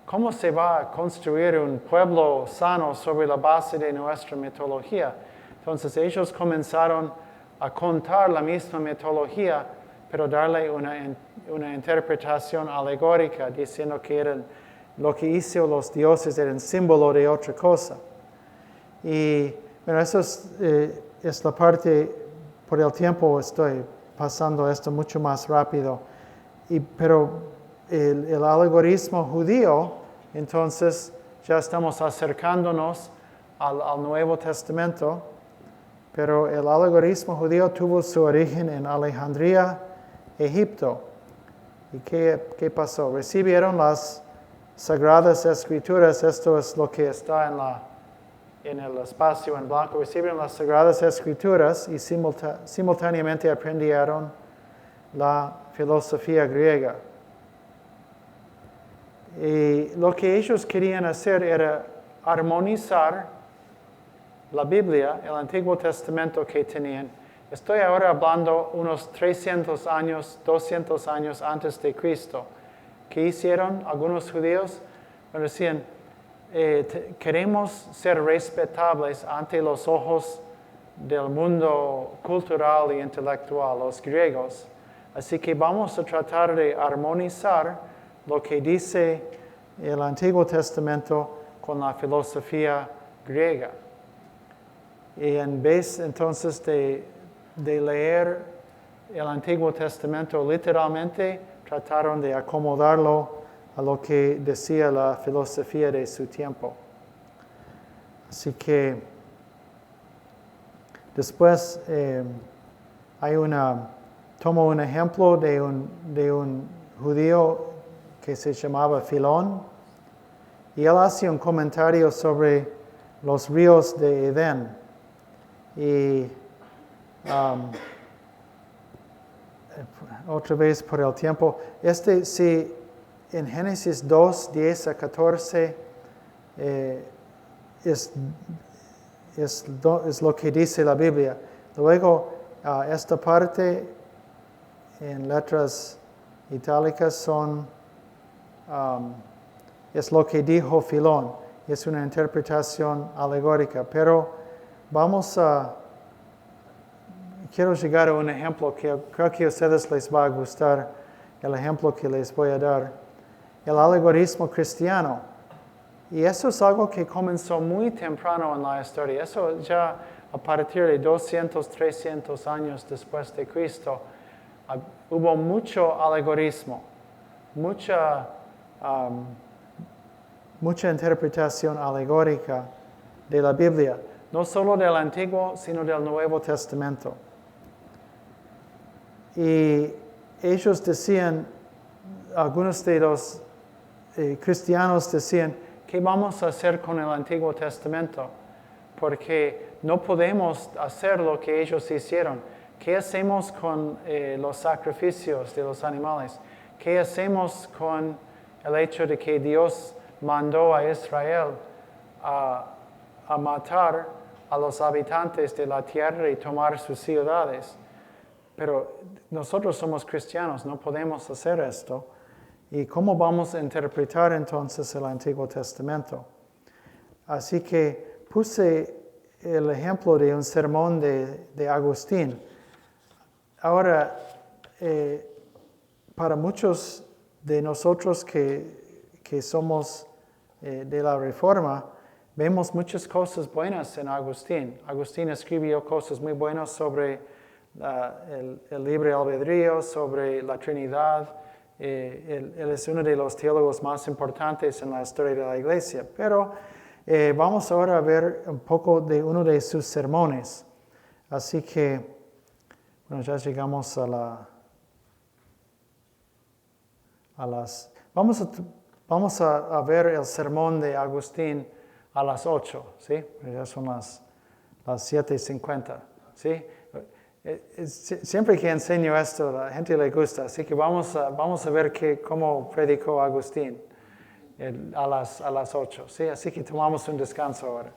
¿cómo se va a construir un pueblo sano sobre la base de nuestra mitología? Entonces ellos comenzaron a contar la misma mitología, pero darle una interpretación alegórica, diciendo que lo que hizo los dioses era un símbolo de otra cosa. Y bueno, eso es la parte, por el tiempo estoy pasando esto mucho más rápido, pero el alegorismo judío, entonces ya estamos acercándonos al Nuevo Testamento, pero el alegorismo judío tuvo su origen en Alejandría, Egipto. ¿Y qué pasó? Recibieron las Sagradas Escrituras, esto es lo que está en el espacio en blanco, recibieron las Sagradas Escrituras y simultáneamente aprendieron la filosofía griega. Y lo que ellos querían hacer era armonizar la Biblia, el Antiguo Testamento que tenían. Estoy ahora hablando unos 300 años, 200 años antes de Cristo. ¿Qué hicieron algunos judíos? Bueno, decían, queremos ser respetables ante los ojos del mundo cultural e intelectual, los griegos. Así que vamos a tratar de armonizar lo que dice el Antiguo Testamento con la filosofía griega. Y en vez entonces de leer el Antiguo Testamento literalmente, trataron de acomodarlo a lo que decía la filosofía de su tiempo. Así que después tomo un ejemplo de un judío que se llamaba Filón, y él hace un comentario sobre los ríos de Edén. Y otra vez por el tiempo, si en Génesis 2, 10 a 14 es lo que dice la Biblia. Luego, esta parte en letras itálicas es lo que dijo Filón. Es una interpretación alegórica, pero quiero llegar a un ejemplo que creo que a ustedes les va a gustar, el ejemplo que les voy a dar. El alegorismo cristiano. Y eso es algo que comenzó muy temprano en la historia. Eso ya a partir de 200, 300 años después de Cristo, hubo mucho alegorismo, mucha interpretación alegórica de la Biblia, no solo del Antiguo, sino del Nuevo Testamento. Y ellos decían, algunos de los cristianos decían, ¿qué vamos a hacer con el Antiguo Testamento? Porque no podemos hacer lo que ellos hicieron. ¿Qué hacemos con los sacrificios de los animales? ¿Qué hacemos con el hecho de que Dios mandó a Israel a matar a los habitantes de la tierra y tomar sus ciudades? Pero nosotros somos cristianos, no podemos hacer esto. ¿Y cómo vamos a interpretar entonces el Antiguo Testamento? Así que puse el ejemplo de un sermón de Agustín. Ahora, para muchos de nosotros que somos de la Reforma, vemos muchas cosas buenas en Agustín. Agustín escribió cosas muy buenas sobre el libre albedrío, sobre la Trinidad. Él es uno de los teólogos más importantes en la historia de la Iglesia. Pero vamos ahora a ver un poco de uno de sus sermones. Así que, bueno, ya llegamos Vamos a ver el sermón de Agustín a las 8, ¿sí? Ya son las 7:50, ¿sí? Siempre que enseño esto, a la gente le gusta, así que vamos a ver cómo predicó Agustín a las 8, ¿sí? Así que tomamos un descanso ahora.